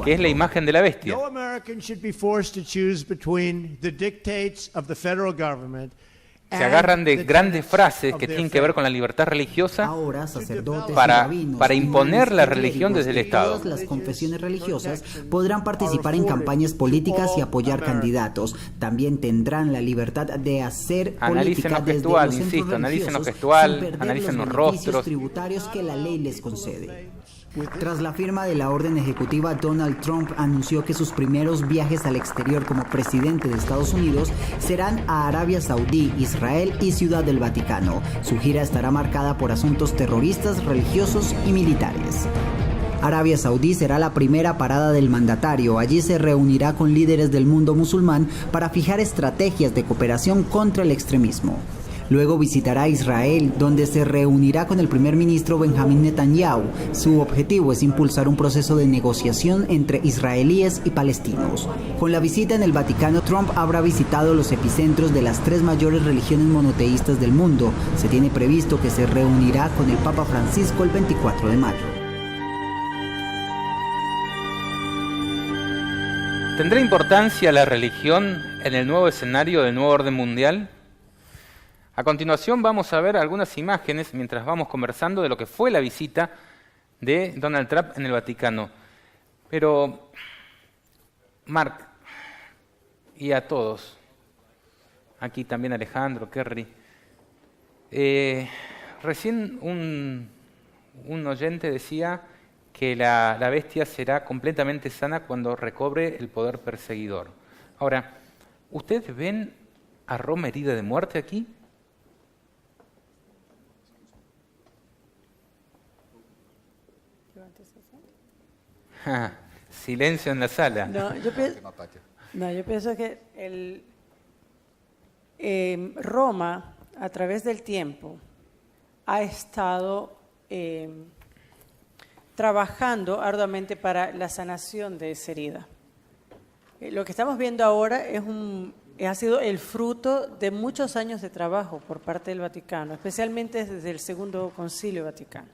que es la imagen de la bestia. No American should be forced to choose between the dictates of the federal government. Se agarran de grandes frases que tienen que ver con la libertad religiosa para imponer la religión desde el Estado. Todas las confesiones religiosas podrán participar en campañas políticas y apoyar candidatos. También tendrán la libertad de hacer política desde los centros religiosos sin perder los beneficios tributarios que la ley les concede. Tras la firma de la orden ejecutiva, Donald Trump anunció que sus primeros viajes al exterior como presidente de Estados Unidos serán a Arabia Saudí, Israel y Ciudad del Vaticano. Su gira estará marcada por asuntos terroristas, religiosos y militares. Arabia Saudí será la primera parada del mandatario. Allí se reunirá con líderes del mundo musulmán para fijar estrategias de cooperación contra el extremismo. Luego visitará Israel, donde se reunirá con el primer ministro Benjamín Netanyahu. Su objetivo es impulsar un proceso de negociación entre israelíes y palestinos. Con la visita en el Vaticano, Trump habrá visitado los epicentros de las tres mayores religiones monoteístas del mundo. Se tiene previsto que se reunirá con el Papa Francisco el 24 de mayo. ¿Tendrá importancia la religión en el nuevo escenario del nuevo orden mundial? A continuación vamos a ver algunas imágenes mientras vamos conversando de lo que fue la visita de Donald Trump en el Vaticano. Pero, Mark, y a todos, aquí también Alejandro, Kerry, recién un oyente decía que la bestia será completamente sana cuando recobre el poder perseguidor. Ahora, ¿ustedes ven a Roma herida de muerte aquí? Silencio en la sala. No, yo pienso que Roma, a través del tiempo, ha estado trabajando arduamente para la sanación de esa herida. Lo que estamos viendo ahora ha sido el fruto de muchos años de trabajo por parte del Vaticano, especialmente desde el Segundo Concilio Vaticano.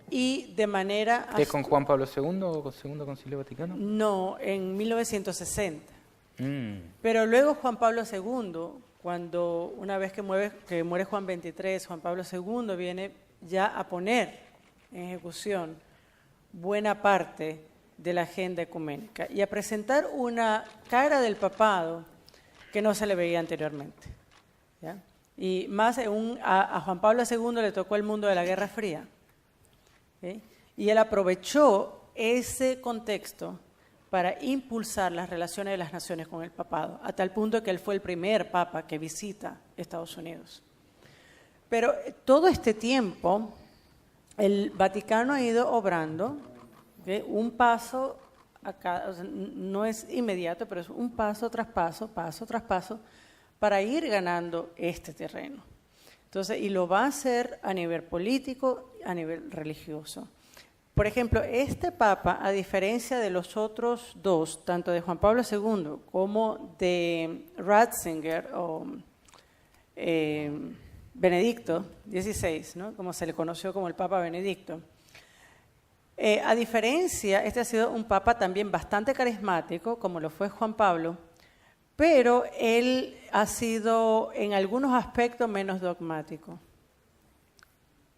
Y de manera... ¿Es con Juan Pablo II o con Segundo Concilio Vaticano? No, en 1960. Pero luego Juan Pablo II, cuando una vez que muere Juan XXIII, Juan Pablo II viene ya a poner en ejecución buena parte de la agenda ecuménica y a presentar una cara del papado que no se le veía anteriormente, ¿ya? Y más a Juan Pablo II le tocó el mundo de la Guerra Fría, ¿sí? Y él aprovechó ese contexto para impulsar las relaciones de las naciones con el papado, a tal punto que él fue el primer papa que visita Estados Unidos. Pero todo este tiempo el Vaticano ha ido obrando, ¿okay? Un paso acá, o sea, no es inmediato, pero es un paso tras paso, para ir ganando este terreno. Entonces, y lo va a hacer a nivel político, a nivel religioso. Por ejemplo, este Papa, a diferencia de los otros dos, tanto de Juan Pablo II como de Ratzinger o Benedicto XVI, ¿no? Como se le conoció como el Papa Benedicto, a diferencia, este ha sido un Papa también bastante carismático, como lo fue Juan Pablo, pero él ha sido en algunos aspectos menos dogmático,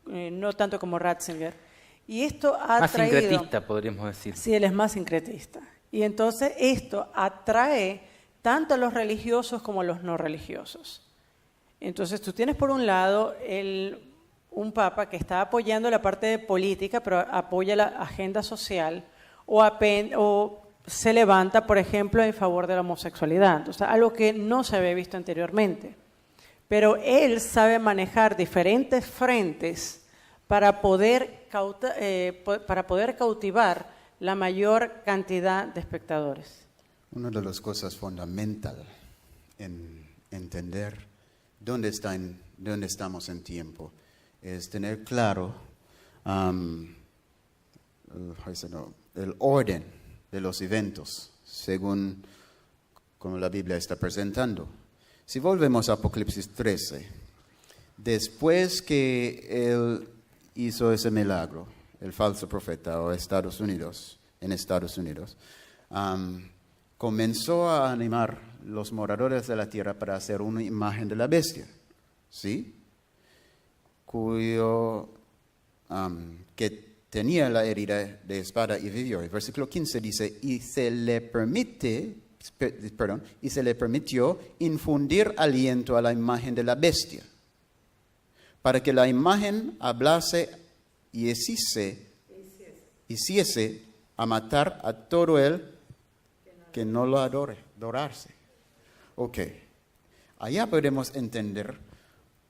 no tanto como Ratzinger. Y esto ha más traído... sincretista, podríamos decir. Sí, él es más sincretista. Y entonces esto atrae tanto a los religiosos como a los no religiosos. Entonces tú tienes por un lado un papa que está apoyando la parte política, pero apoya la agenda social, o se levanta, por ejemplo, en favor de la homosexualidad. O sea, algo que no se había visto anteriormente. Pero él sabe manejar diferentes frentes para poder cautivar la mayor cantidad de espectadores. Una de las cosas fundamentales en entender dónde estamos en tiempo es tener claro el orden de los eventos según como la Biblia está presentando. Si volvemos a Apocalipsis 13, después que él hizo ese milagro, el falso profeta en Estados Unidos, comenzó a animar los moradores de la tierra para hacer una imagen de la bestia, ¿sí? Que tenía la herida de espada y vivió. El versículo 15 dice, y se le permitió infundir aliento a la imagen de la bestia, para que la imagen hablase y hiciese a matar a todo el que no lo adorase. Ok, allá podemos entender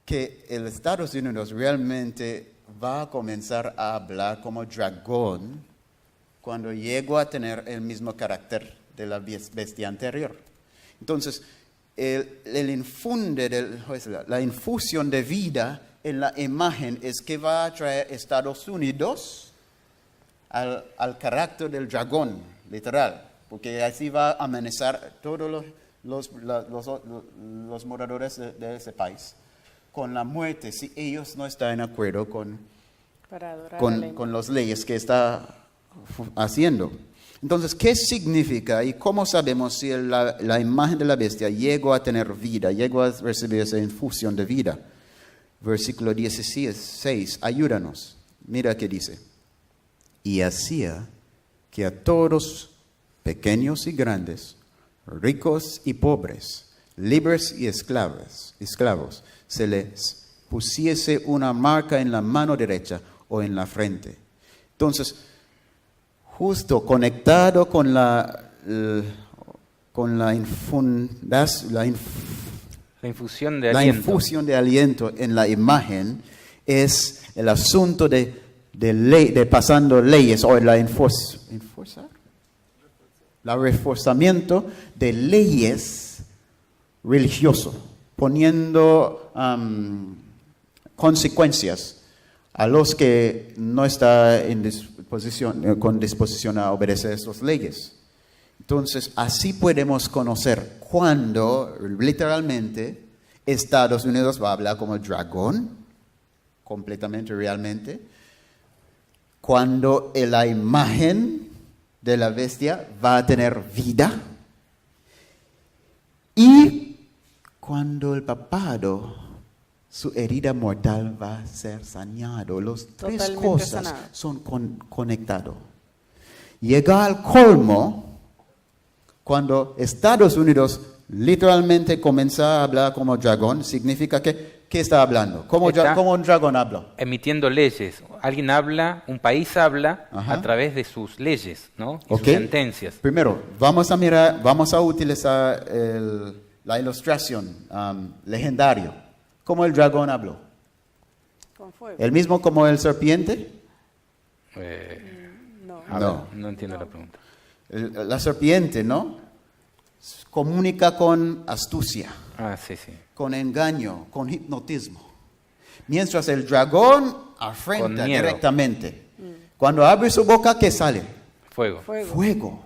que el Estados Unidos realmente va a comenzar a hablar como dragón cuando llegó a tener el mismo carácter de la bestia anterior. Entonces, la infusión de vida en la imagen es que va a traer Estados Unidos al carácter del dragón, literal, porque así va a amenazar todos los moradores de ese país con la muerte si ellos no están de acuerdo con las leyes que está haciendo. Entonces, ¿qué significa y cómo sabemos si la imagen de la bestia llegó a tener vida, llegó a recibir esa infusión de vida? Versículo 16, ayúdanos. Mira qué dice. Y hacía que a todos, pequeños y grandes, ricos y pobres, libres y esclavos, se les pusiese una marca en la mano derecha o en la frente. Entonces, justo conectado con la infusión de aliento. La infusión de aliento en la imagen es el asunto de pasando leyes o el reforzamiento de leyes religiosas, poniendo consecuencias a los que no están con disposición a obedecer estas leyes. Entonces, así podemos conocer cuando literalmente Estados Unidos va a hablar como dragón, completamente, realmente, cuando la imagen de la bestia va a tener vida y cuando el papado, su herida mortal va a ser sanado. Las tres Totalmente cosas sanado. son conectadas. Llega al colmo cuando Estados Unidos literalmente comienza a hablar como dragón. Significa que, ¿qué está hablando? ¿Cómo un dragón habla? Emitiendo leyes. Alguien habla, un país habla a través de sus leyes, ¿no? Y sus sentencias. Primero, vamos a utilizar la ilustración legendario. ¿Cómo el dragón habló? Con fuego. ¿El mismo como el serpiente? No entiendo la pregunta. La serpiente, ¿no? Comunica con astucia, Sí. con engaño, con hipnotismo. Mientras el dragón afrenta directamente. Cuando abre su boca, ¿qué sale? Fuego.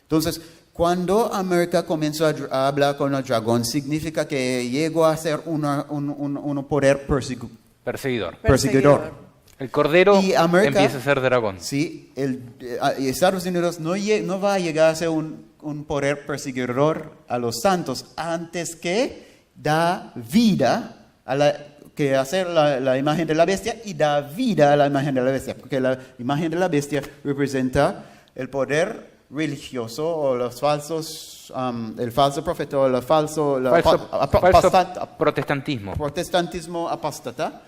Entonces, cuando América comenzó a hablar con el dragón, significa que llegó a ser un poder perseguidor. El cordero Y América, empieza a ser dragón. Sí, Estados Unidos no va a llegar a ser un poder perseguidor a los santos antes que da vida que hacer la imagen de la bestia y da vida a la imagen de la bestia, porque la imagen de la bestia representa el poder religioso o los falsos, el falso profeta o el falso protestantismo apóstata,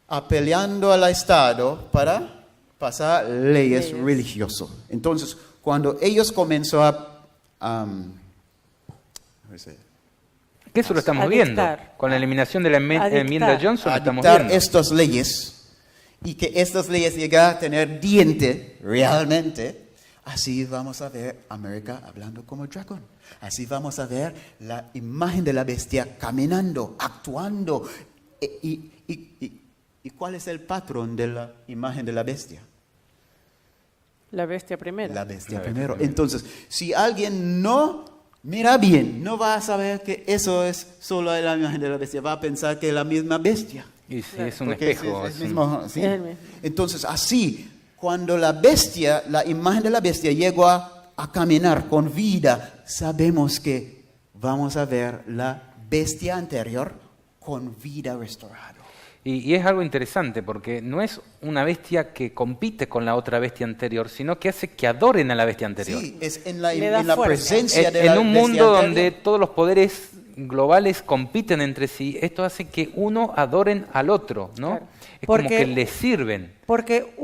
apelando al Estado para pasar leyes religiosas. Entonces, cuando ellos comenzaron Que eso lo estamos viendo. Con la eliminación de la enmienda Johnson lo estamos viendo. Estas leyes y que estas leyes llegan a tener diente realmente, así vamos a ver América hablando como dragón. Así vamos a ver la imagen de la bestia caminando, actuando. ¿Y cuál es el patrón de la imagen de la bestia? La bestia primero. La bestia primero. Entonces, si alguien no mira bien, no va a saber que eso es solo la imagen de la bestia. Va a pensar que es la misma bestia. Y sí, es un espejo. Es el mismo. Entonces, así, cuando la imagen de la bestia llegó a caminar con vida, sabemos que vamos a ver la bestia anterior con vida restaurada. Y es algo interesante porque no es una bestia que compite con la otra bestia anterior, sino que hace que adoren a la bestia anterior. Sí, es en la presencia de la bestia en un mundo anterior, donde todos los poderes globales compiten entre sí, esto hace que uno adoren al otro, ¿no? Claro. Es como que le sirven. Porque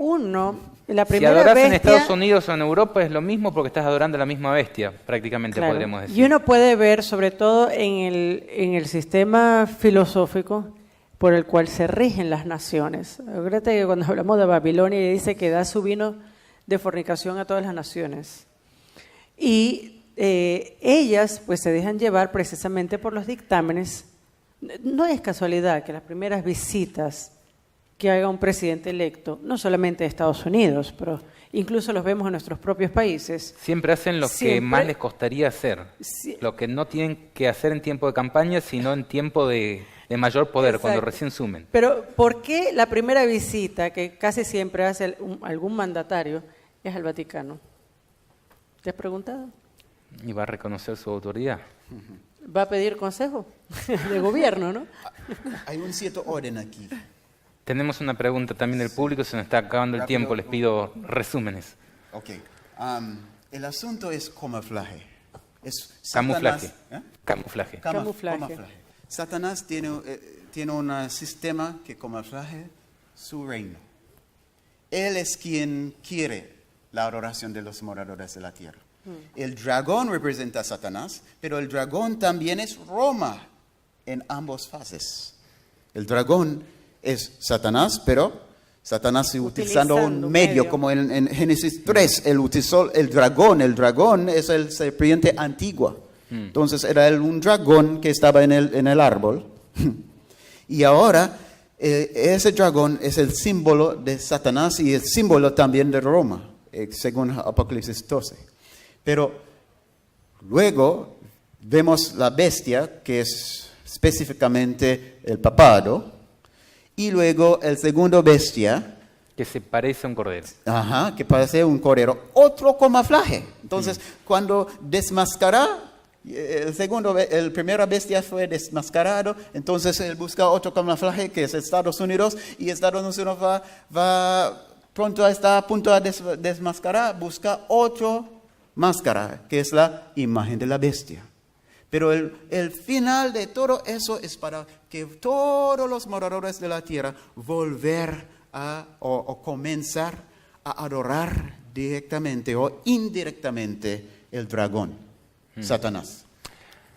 la Si primera adoras bestia, en Estados Unidos o en Europa es lo mismo porque estás adorando a la misma bestia, prácticamente claro, podríamos decir. y uno puede ver, sobre todo en el sistema filosófico por el cual se rigen las naciones. Acuérdate que cuando hablamos de Babilonia dice que da su vino de fornicación a todas las naciones. Y ellas pues se dejan llevar precisamente por los dictámenes. No es casualidad que las primeras visitas que haga un presidente electo, no solamente de Estados Unidos, pero incluso los vemos en nuestros propios países. Siempre hacen lo que más les costaría hacer, lo que no tienen que hacer en tiempo de campaña, sino en tiempo de mayor poder, Exacto. cuando recién sumen. Pero ¿por qué la primera visita que casi siempre hace algún mandatario es al Vaticano? ¿Te has preguntado? Y va a reconocer su autoridad. Va a pedir consejo de gobierno, ¿no? Hay un cierto orden aquí. Tenemos una pregunta también del público, se nos está acabando el tiempo, les pido resúmenes. Ok. El asunto es camuflaje. Camuflaje. Camuflaje. Satanás tiene un sistema que camuflaje su reino. Él es quien quiere la adoración de los moradores de la tierra. El dragón representa a Satanás, pero el dragón también es Roma en ambas fases. El dragón es Satanás, pero Satanás utilizando un medio, como en Génesis 3, él utilizó el dragón. El dragón es el serpiente antigua. Entonces era un dragón que estaba en el árbol. Y ahora ese dragón es el símbolo de Satanás y el símbolo también de Roma, según Apocalipsis 12. Pero luego vemos la bestia, que es específicamente el papado, y luego el segundo bestia, que se parece a un cordero. Ajá, que parece un cordero, otro camuflaje. Entonces, cuando desmascara, el primera bestia fue desmascarado, entonces él busca otro camuflaje que es Estados Unidos, y Estados Unidos está a punto de desmascarar, busca otro máscara, que es la imagen de la bestia. Pero el final de todo eso es para que todos los moradores de la tierra volver o comenzar a adorar directamente o indirectamente el dragón, Satanás.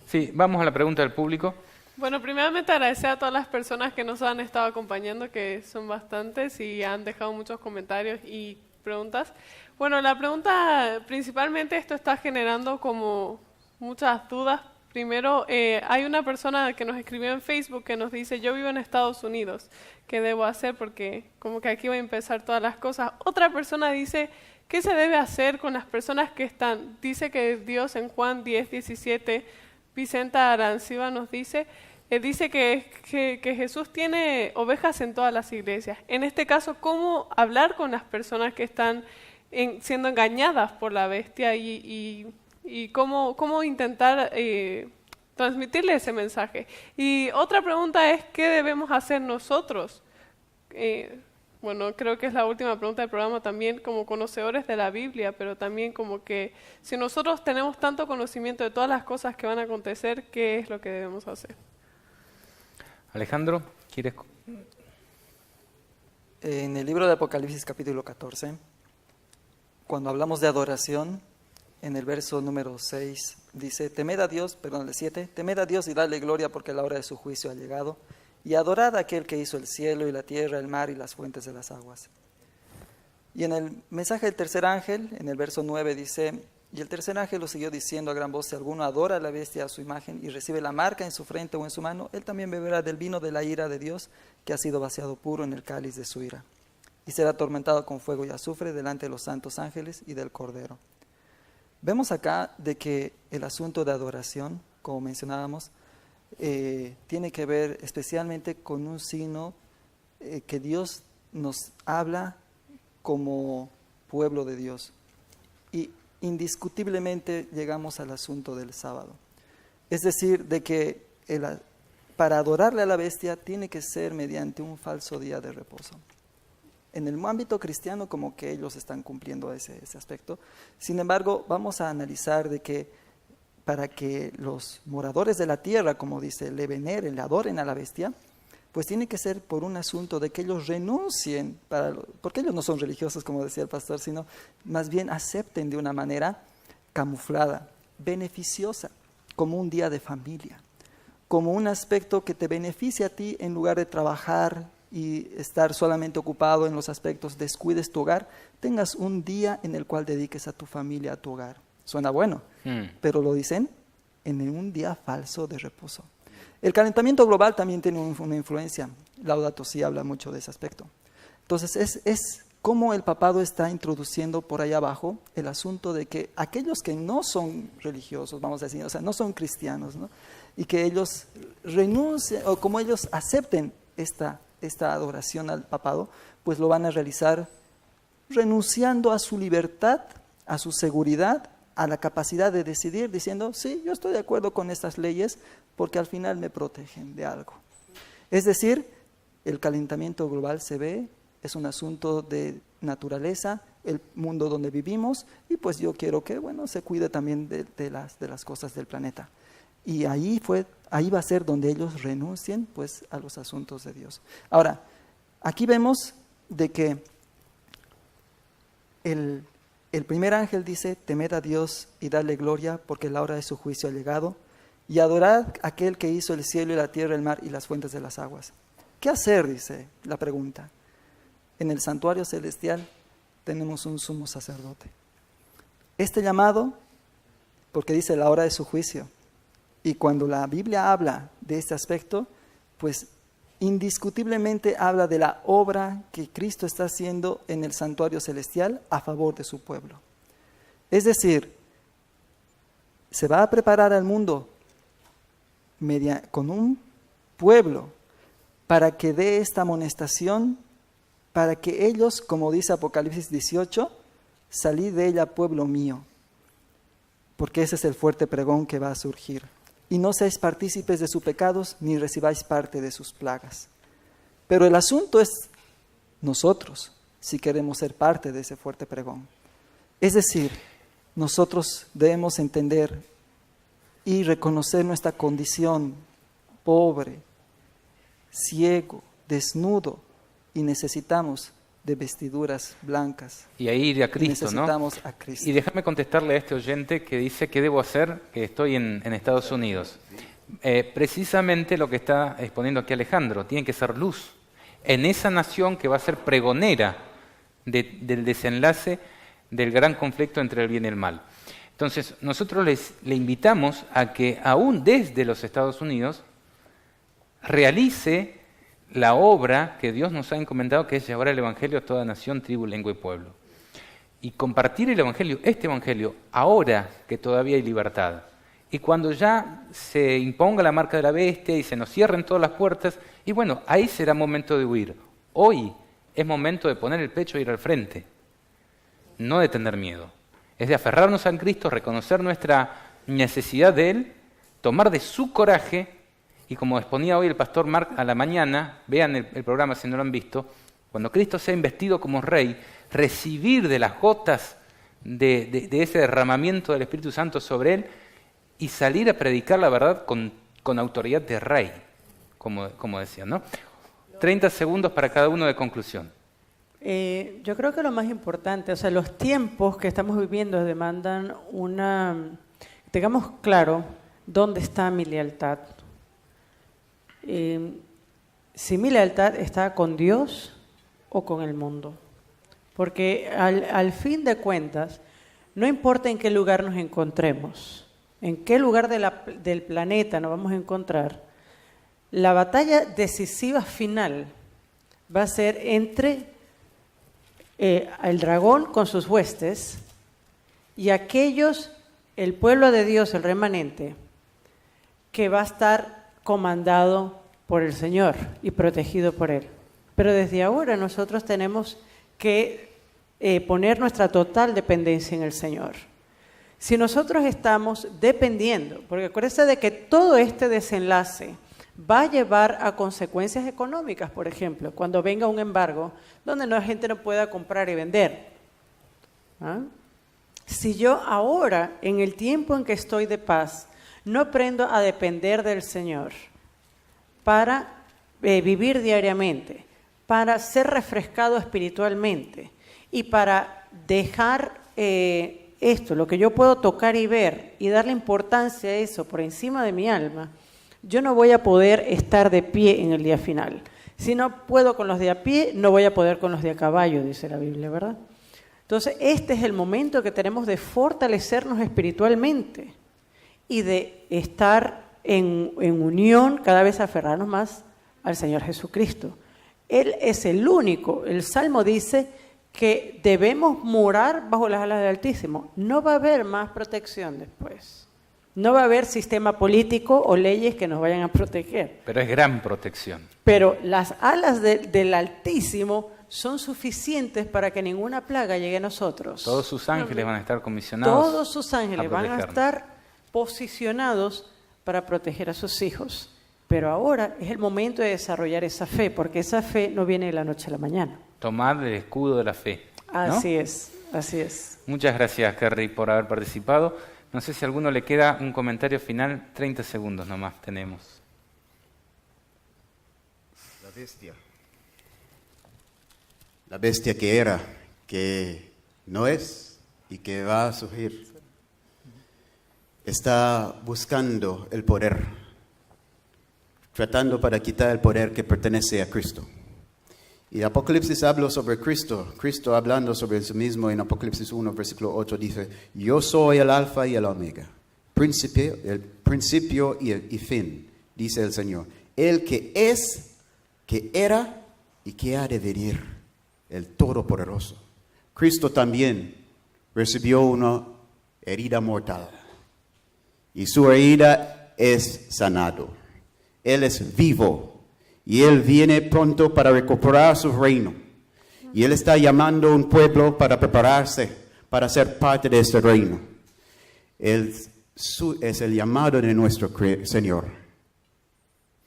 Sí, vamos a la pregunta del público. Bueno, primeramente agradecer a todas las personas que nos han estado acompañando, que son bastantes y han dejado muchos comentarios y preguntas. Bueno, la pregunta, principalmente esto está generando como muchas dudas. Primero, hay una persona que nos escribió en Facebook que nos dice: yo vivo en Estados Unidos, ¿qué debo hacer? Porque como que aquí va a empezar todas las cosas. Otra persona dice: ¿qué se debe hacer con las personas que están? Dice que Dios en Juan 10:17, Vicenta Aranciba nos dice, dice que Jesús tiene ovejas en todas las iglesias. En este caso, ¿cómo hablar con las personas que están siendo engañadas por la bestia y cómo intentar transmitirle ese mensaje? Y otra pregunta es, ¿qué debemos hacer nosotros? Bueno, creo que es la última pregunta del programa también, como conocedores de la Biblia, pero también como que si nosotros tenemos tanto conocimiento de todas las cosas que van a acontecer, ¿qué es lo que debemos hacer? Alejandro, ¿quieres? En el libro de Apocalipsis capítulo 14, cuando hablamos de adoración, en el verso número 6 dice: el 7, temed a Dios y dadle gloria, porque la hora de su juicio ha llegado, y adorad a aquel que hizo el cielo y la tierra, el mar y las fuentes de las aguas. Y en el mensaje del tercer ángel, en el verso 9 dice: y el tercer ángel lo siguió diciendo a gran voz: si alguno adora a la bestia, a su imagen, y recibe la marca en su frente o en su mano, él también beberá del vino de la ira de Dios, que ha sido vaciado puro en el cáliz de su ira, y será atormentado con fuego y azufre delante de los santos ángeles y del Cordero. Vemos acá de que el asunto de adoración, como mencionábamos, tiene que ver especialmente con un signo que Dios nos habla como pueblo de Dios. Y indiscutiblemente llegamos al asunto del sábado. Es decir, de que para adorarle a la bestia tiene que ser mediante un falso día de reposo. En el ámbito cristiano como que ellos están cumpliendo ese aspecto. Sin embargo, vamos a analizar de que para que los moradores de la tierra, como dice, le veneren, le adoren a la bestia, pues tiene que ser por un asunto de que ellos renuncien, porque ellos no son religiosos, como decía el pastor, sino más bien acepten de una manera camuflada, beneficiosa, como un día de familia, como un aspecto que te beneficia a ti en lugar de trabajar y estar solamente ocupado en los aspectos, descuides tu hogar, tengas un día en el cual dediques a tu familia, a tu hogar. Suena bueno, pero lo dicen en un día falso de reposo. El calentamiento global también tiene una influencia. Laudato Si habla mucho de ese aspecto. Entonces es como el papado está introduciendo por ahí abajo el asunto de que aquellos que no son religiosos, vamos a decir, o sea, no son cristianos, ¿no? Y que ellos renuncien, o como ellos acepten esta adoración al papado, pues lo van a realizar renunciando a su libertad, a su seguridad, a la capacidad de decidir, diciendo: sí, yo estoy de acuerdo con estas leyes porque al final me protegen de algo. Es decir, el calentamiento global se ve, es un asunto de naturaleza, el mundo donde vivimos, y pues yo quiero que, bueno, se cuide también de las cosas del planeta. Y ahí va a ser donde ellos renuncien pues a los asuntos de Dios. Ahora, aquí vemos de que el primer ángel dice: temed a Dios y dadle gloria, porque la hora de su juicio ha llegado, y adorad a aquel que hizo el cielo y la tierra, el mar y las fuentes de las aguas. ¿Qué hacer?, dice la pregunta. En el santuario celestial tenemos un sumo sacerdote. Este llamado, porque dice la hora de su juicio, y cuando la Biblia habla de este aspecto, pues indiscutiblemente habla de la obra que Cristo está haciendo en el santuario celestial a favor de su pueblo. Es decir, se va a preparar al mundo con un pueblo para que dé esta amonestación, para que ellos, como dice Apocalipsis 18, salid de ella, pueblo mío, porque ese es el fuerte pregón que va a surgir. Y no seáis partícipes de sus pecados, ni recibáis parte de sus plagas. Pero el asunto es nosotros, si queremos ser parte de ese fuerte pregón. Es decir, nosotros debemos entender y reconocer nuestra condición pobre, ciego, desnudo, y necesitamos de vestiduras blancas. Y ahí ir a Cristo, necesitamos ¿no? A Cristo. Y déjame contestarle a este oyente que dice, ¿qué debo hacer? Que estoy en Estados Unidos. Precisamente lo que está exponiendo aquí Alejandro, tiene que ser luz en esa nación que va a ser pregonera del desenlace del gran conflicto entre el bien y el mal. Entonces, nosotros le invitamos a que aún desde los Estados Unidos realice la obra que Dios nos ha encomendado, que es llevar el Evangelio a toda nación, tribu, lengua y pueblo. Y compartir el Evangelio, este Evangelio, ahora que todavía hay libertad. Y cuando ya se imponga la marca de la bestia y se nos cierren todas las puertas, y bueno, ahí será momento de huir. Hoy es momento de poner el pecho e ir al frente, no de tener miedo. Es de aferrarnos a Cristo, reconocer nuestra necesidad de Él, tomar de su coraje, y como exponía hoy el pastor Mark a la mañana, vean el programa si no lo han visto, cuando Cristo sea investido como rey, recibir de las gotas de ese derramamiento del Espíritu Santo sobre Él y salir a predicar la verdad con autoridad de rey, como decía, ¿no? 30 segundos para cada uno de conclusión. Yo creo que lo más importante, o sea, los tiempos que estamos viviendo demandan tengamos claro dónde está mi lealtad. Si mi lealtad está con Dios o con el mundo. Porque al fin de cuentas, no importa en qué lugar nos encontremos, en qué lugar del planeta nos vamos a encontrar, la batalla decisiva final va a ser entre el dragón con sus huestes y aquellos, el pueblo de Dios, el remanente, que va a estar comandado por el Señor y protegido por Él. Pero desde ahora nosotros tenemos que poner nuestra total dependencia en el Señor. Si nosotros estamos dependiendo, porque acuérdense de que todo este desenlace va a llevar a consecuencias económicas, por ejemplo, cuando venga un embargo donde la gente no pueda comprar y vender. ¿Ah? Si yo ahora, en el tiempo en que estoy de paz, no aprendo a depender del Señor para vivir diariamente, para ser refrescado espiritualmente y para dejar esto, lo que yo puedo tocar y ver, y darle importancia a eso por encima de mi alma, yo no voy a poder estar de pie en el día final. Si no puedo con los de a pie, no voy a poder con los de a caballo, dice la Biblia, ¿verdad? Entonces, este es el momento que tenemos de fortalecernos espiritualmente y de estar en unión, cada vez aferrarnos más al Señor Jesucristo. Él es el único. El Salmo dice que debemos morar bajo las alas del Altísimo. No va a haber más protección después. No va a haber sistema político o leyes que nos vayan a proteger. Pero es gran protección. Pero las alas del Altísimo son suficientes para que ninguna plaga llegue a nosotros. Todos sus ángeles van a estar comisionados. Todos sus ángeles van a estar posicionados para proteger a sus hijos. Pero ahora es el momento de desarrollar esa fe, porque esa fe no viene de la noche a la mañana. Tomar el escudo de la fe, ¿no? Así es, así es. Muchas gracias, Kerry, por haber participado. No sé si a alguno le queda un comentario final. 30 segundos nomás tenemos. La bestia. La bestia que era, que no es y que va a surgir. Está buscando el poder, tratando para quitar el poder que pertenece a Cristo. Y Apocalipsis habla sobre Cristo, Cristo hablando sobre sí mismo en Apocalipsis 1, versículo 8, dice, yo soy el alfa y el omega, el principio y fin, dice el Señor. El que es, que era y que ha de venir, el Todopoderoso. Cristo también recibió una herida mortal y su herida es sanado. Él es vivo y Él viene pronto para recuperar su reino. Y Él está llamando a un pueblo para prepararse para ser parte de este reino. Él es el llamado de nuestro Señor,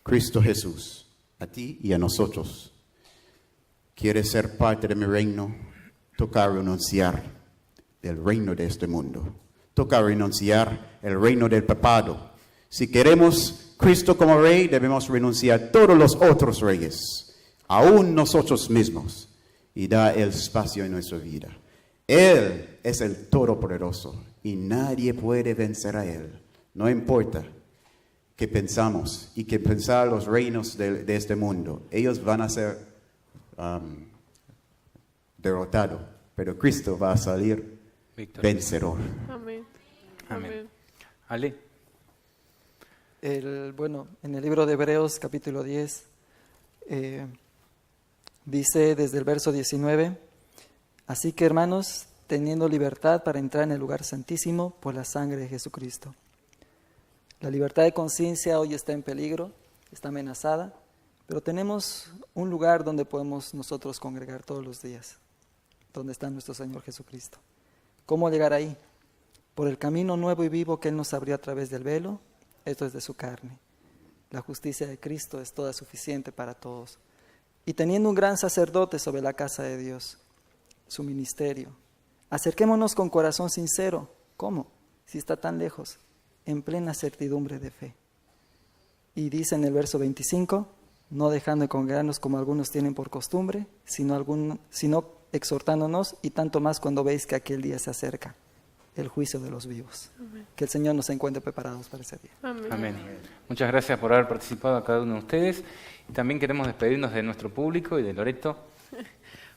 Cristo Jesús, a ti y a nosotros. ¿Quieres ser parte de mi reino? Toca renunciar del reino de este mundo. Toca renunciar el reino del pecado. Si queremos Cristo como rey, debemos renunciar a todos los otros reyes, aún nosotros mismos, y dar el espacio en nuestra vida. Él es el Todopoderoso y nadie puede vencer a Él. No importa qué pensamos y qué pensar los reinos de este mundo. Ellos van a ser derrotados, pero Cristo va a salir vencedor. Amén. Amén. Ale. Bueno, en el libro de Hebreos, capítulo 10, dice desde el verso 19, así que hermanos, teniendo libertad para entrar en el lugar santísimo por la sangre de Jesucristo. La libertad de conciencia hoy está en peligro, está amenazada, pero tenemos un lugar donde podemos nosotros congregar todos los días, donde está nuestro Señor Jesucristo. ¿Cómo llegar ahí? Por el camino nuevo y vivo que Él nos abrió a través del velo, esto es de su carne. La justicia de Cristo es toda suficiente para todos. Y teniendo un gran sacerdote sobre la casa de Dios, su ministerio, acerquémonos con corazón sincero. ¿Cómo? Si está tan lejos, en plena certidumbre de fe. Y dice en el verso 25, no dejando de congregarnos como algunos tienen por costumbre, sino exhortándonos, y tanto más cuando veis que aquel día se acerca, el juicio de los vivos. Amén. Que el Señor nos encuentre preparados para ese día. Amén. Amén. Muchas gracias por haber participado a cada uno de ustedes. Y también queremos despedirnos de nuestro público y de Loreto.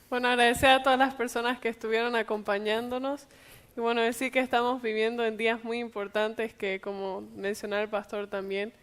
Bueno, agradecer a todas las personas que estuvieron acompañándonos. Y bueno, decir que estamos viviendo en días muy importantes que, como mencionaba el pastor también,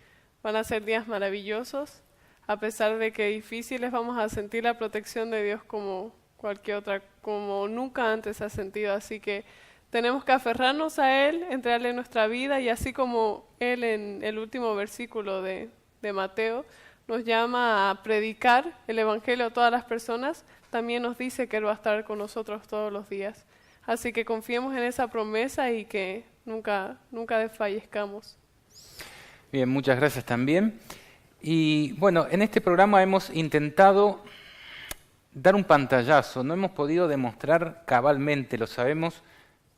van a ser días maravillosos. A pesar de que difíciles, vamos a sentir la protección de Dios como cualquier otra, como nunca antes se ha sentido. Así que tenemos que aferrarnos a Él, entregarle nuestra vida, y así como Él en el último versículo de Mateo nos llama a predicar el Evangelio a todas las personas, también nos dice que Él va a estar con nosotros todos los días. Así que confiemos en esa promesa y que nunca desfallezcamos. Bien, muchas gracias también. Y bueno, en este programa hemos intentado dar un pantallazo. No hemos podido demostrar cabalmente, lo sabemos,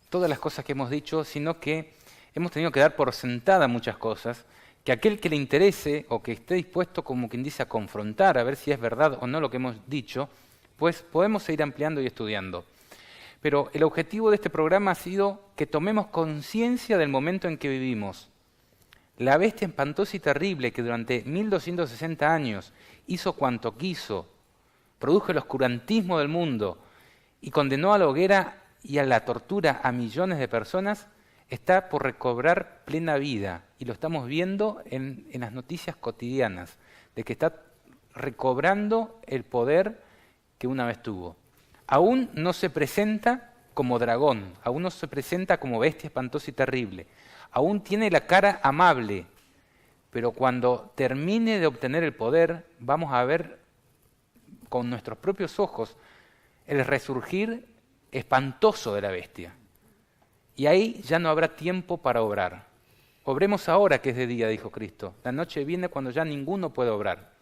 todas las cosas que hemos dicho, sino que hemos tenido que dar por sentada muchas cosas, que aquel que le interese o que esté dispuesto, como quien dice, a confrontar, a ver si es verdad o no lo que hemos dicho, pues podemos seguir ampliando y estudiando. Pero el objetivo de este programa ha sido que tomemos conciencia del momento en que vivimos. La bestia espantosa y terrible que durante 1260 años hizo cuanto quiso, produjo el oscurantismo del mundo y condenó a la hoguera y a la tortura a millones de personas, está por recobrar plena vida. Y lo estamos viendo en las noticias cotidianas, de que está recobrando el poder que una vez tuvo. Aún no se presenta como dragón, aún no se presenta como bestia espantosa y terrible, aún tiene la cara amable, pero cuando termine de obtener el poder, vamos a ver con nuestros propios ojos el resurgir espantoso de la bestia. Y ahí ya no habrá tiempo para obrar. Obremos ahora que es de día, dijo Cristo. La noche viene cuando ya ninguno puede obrar.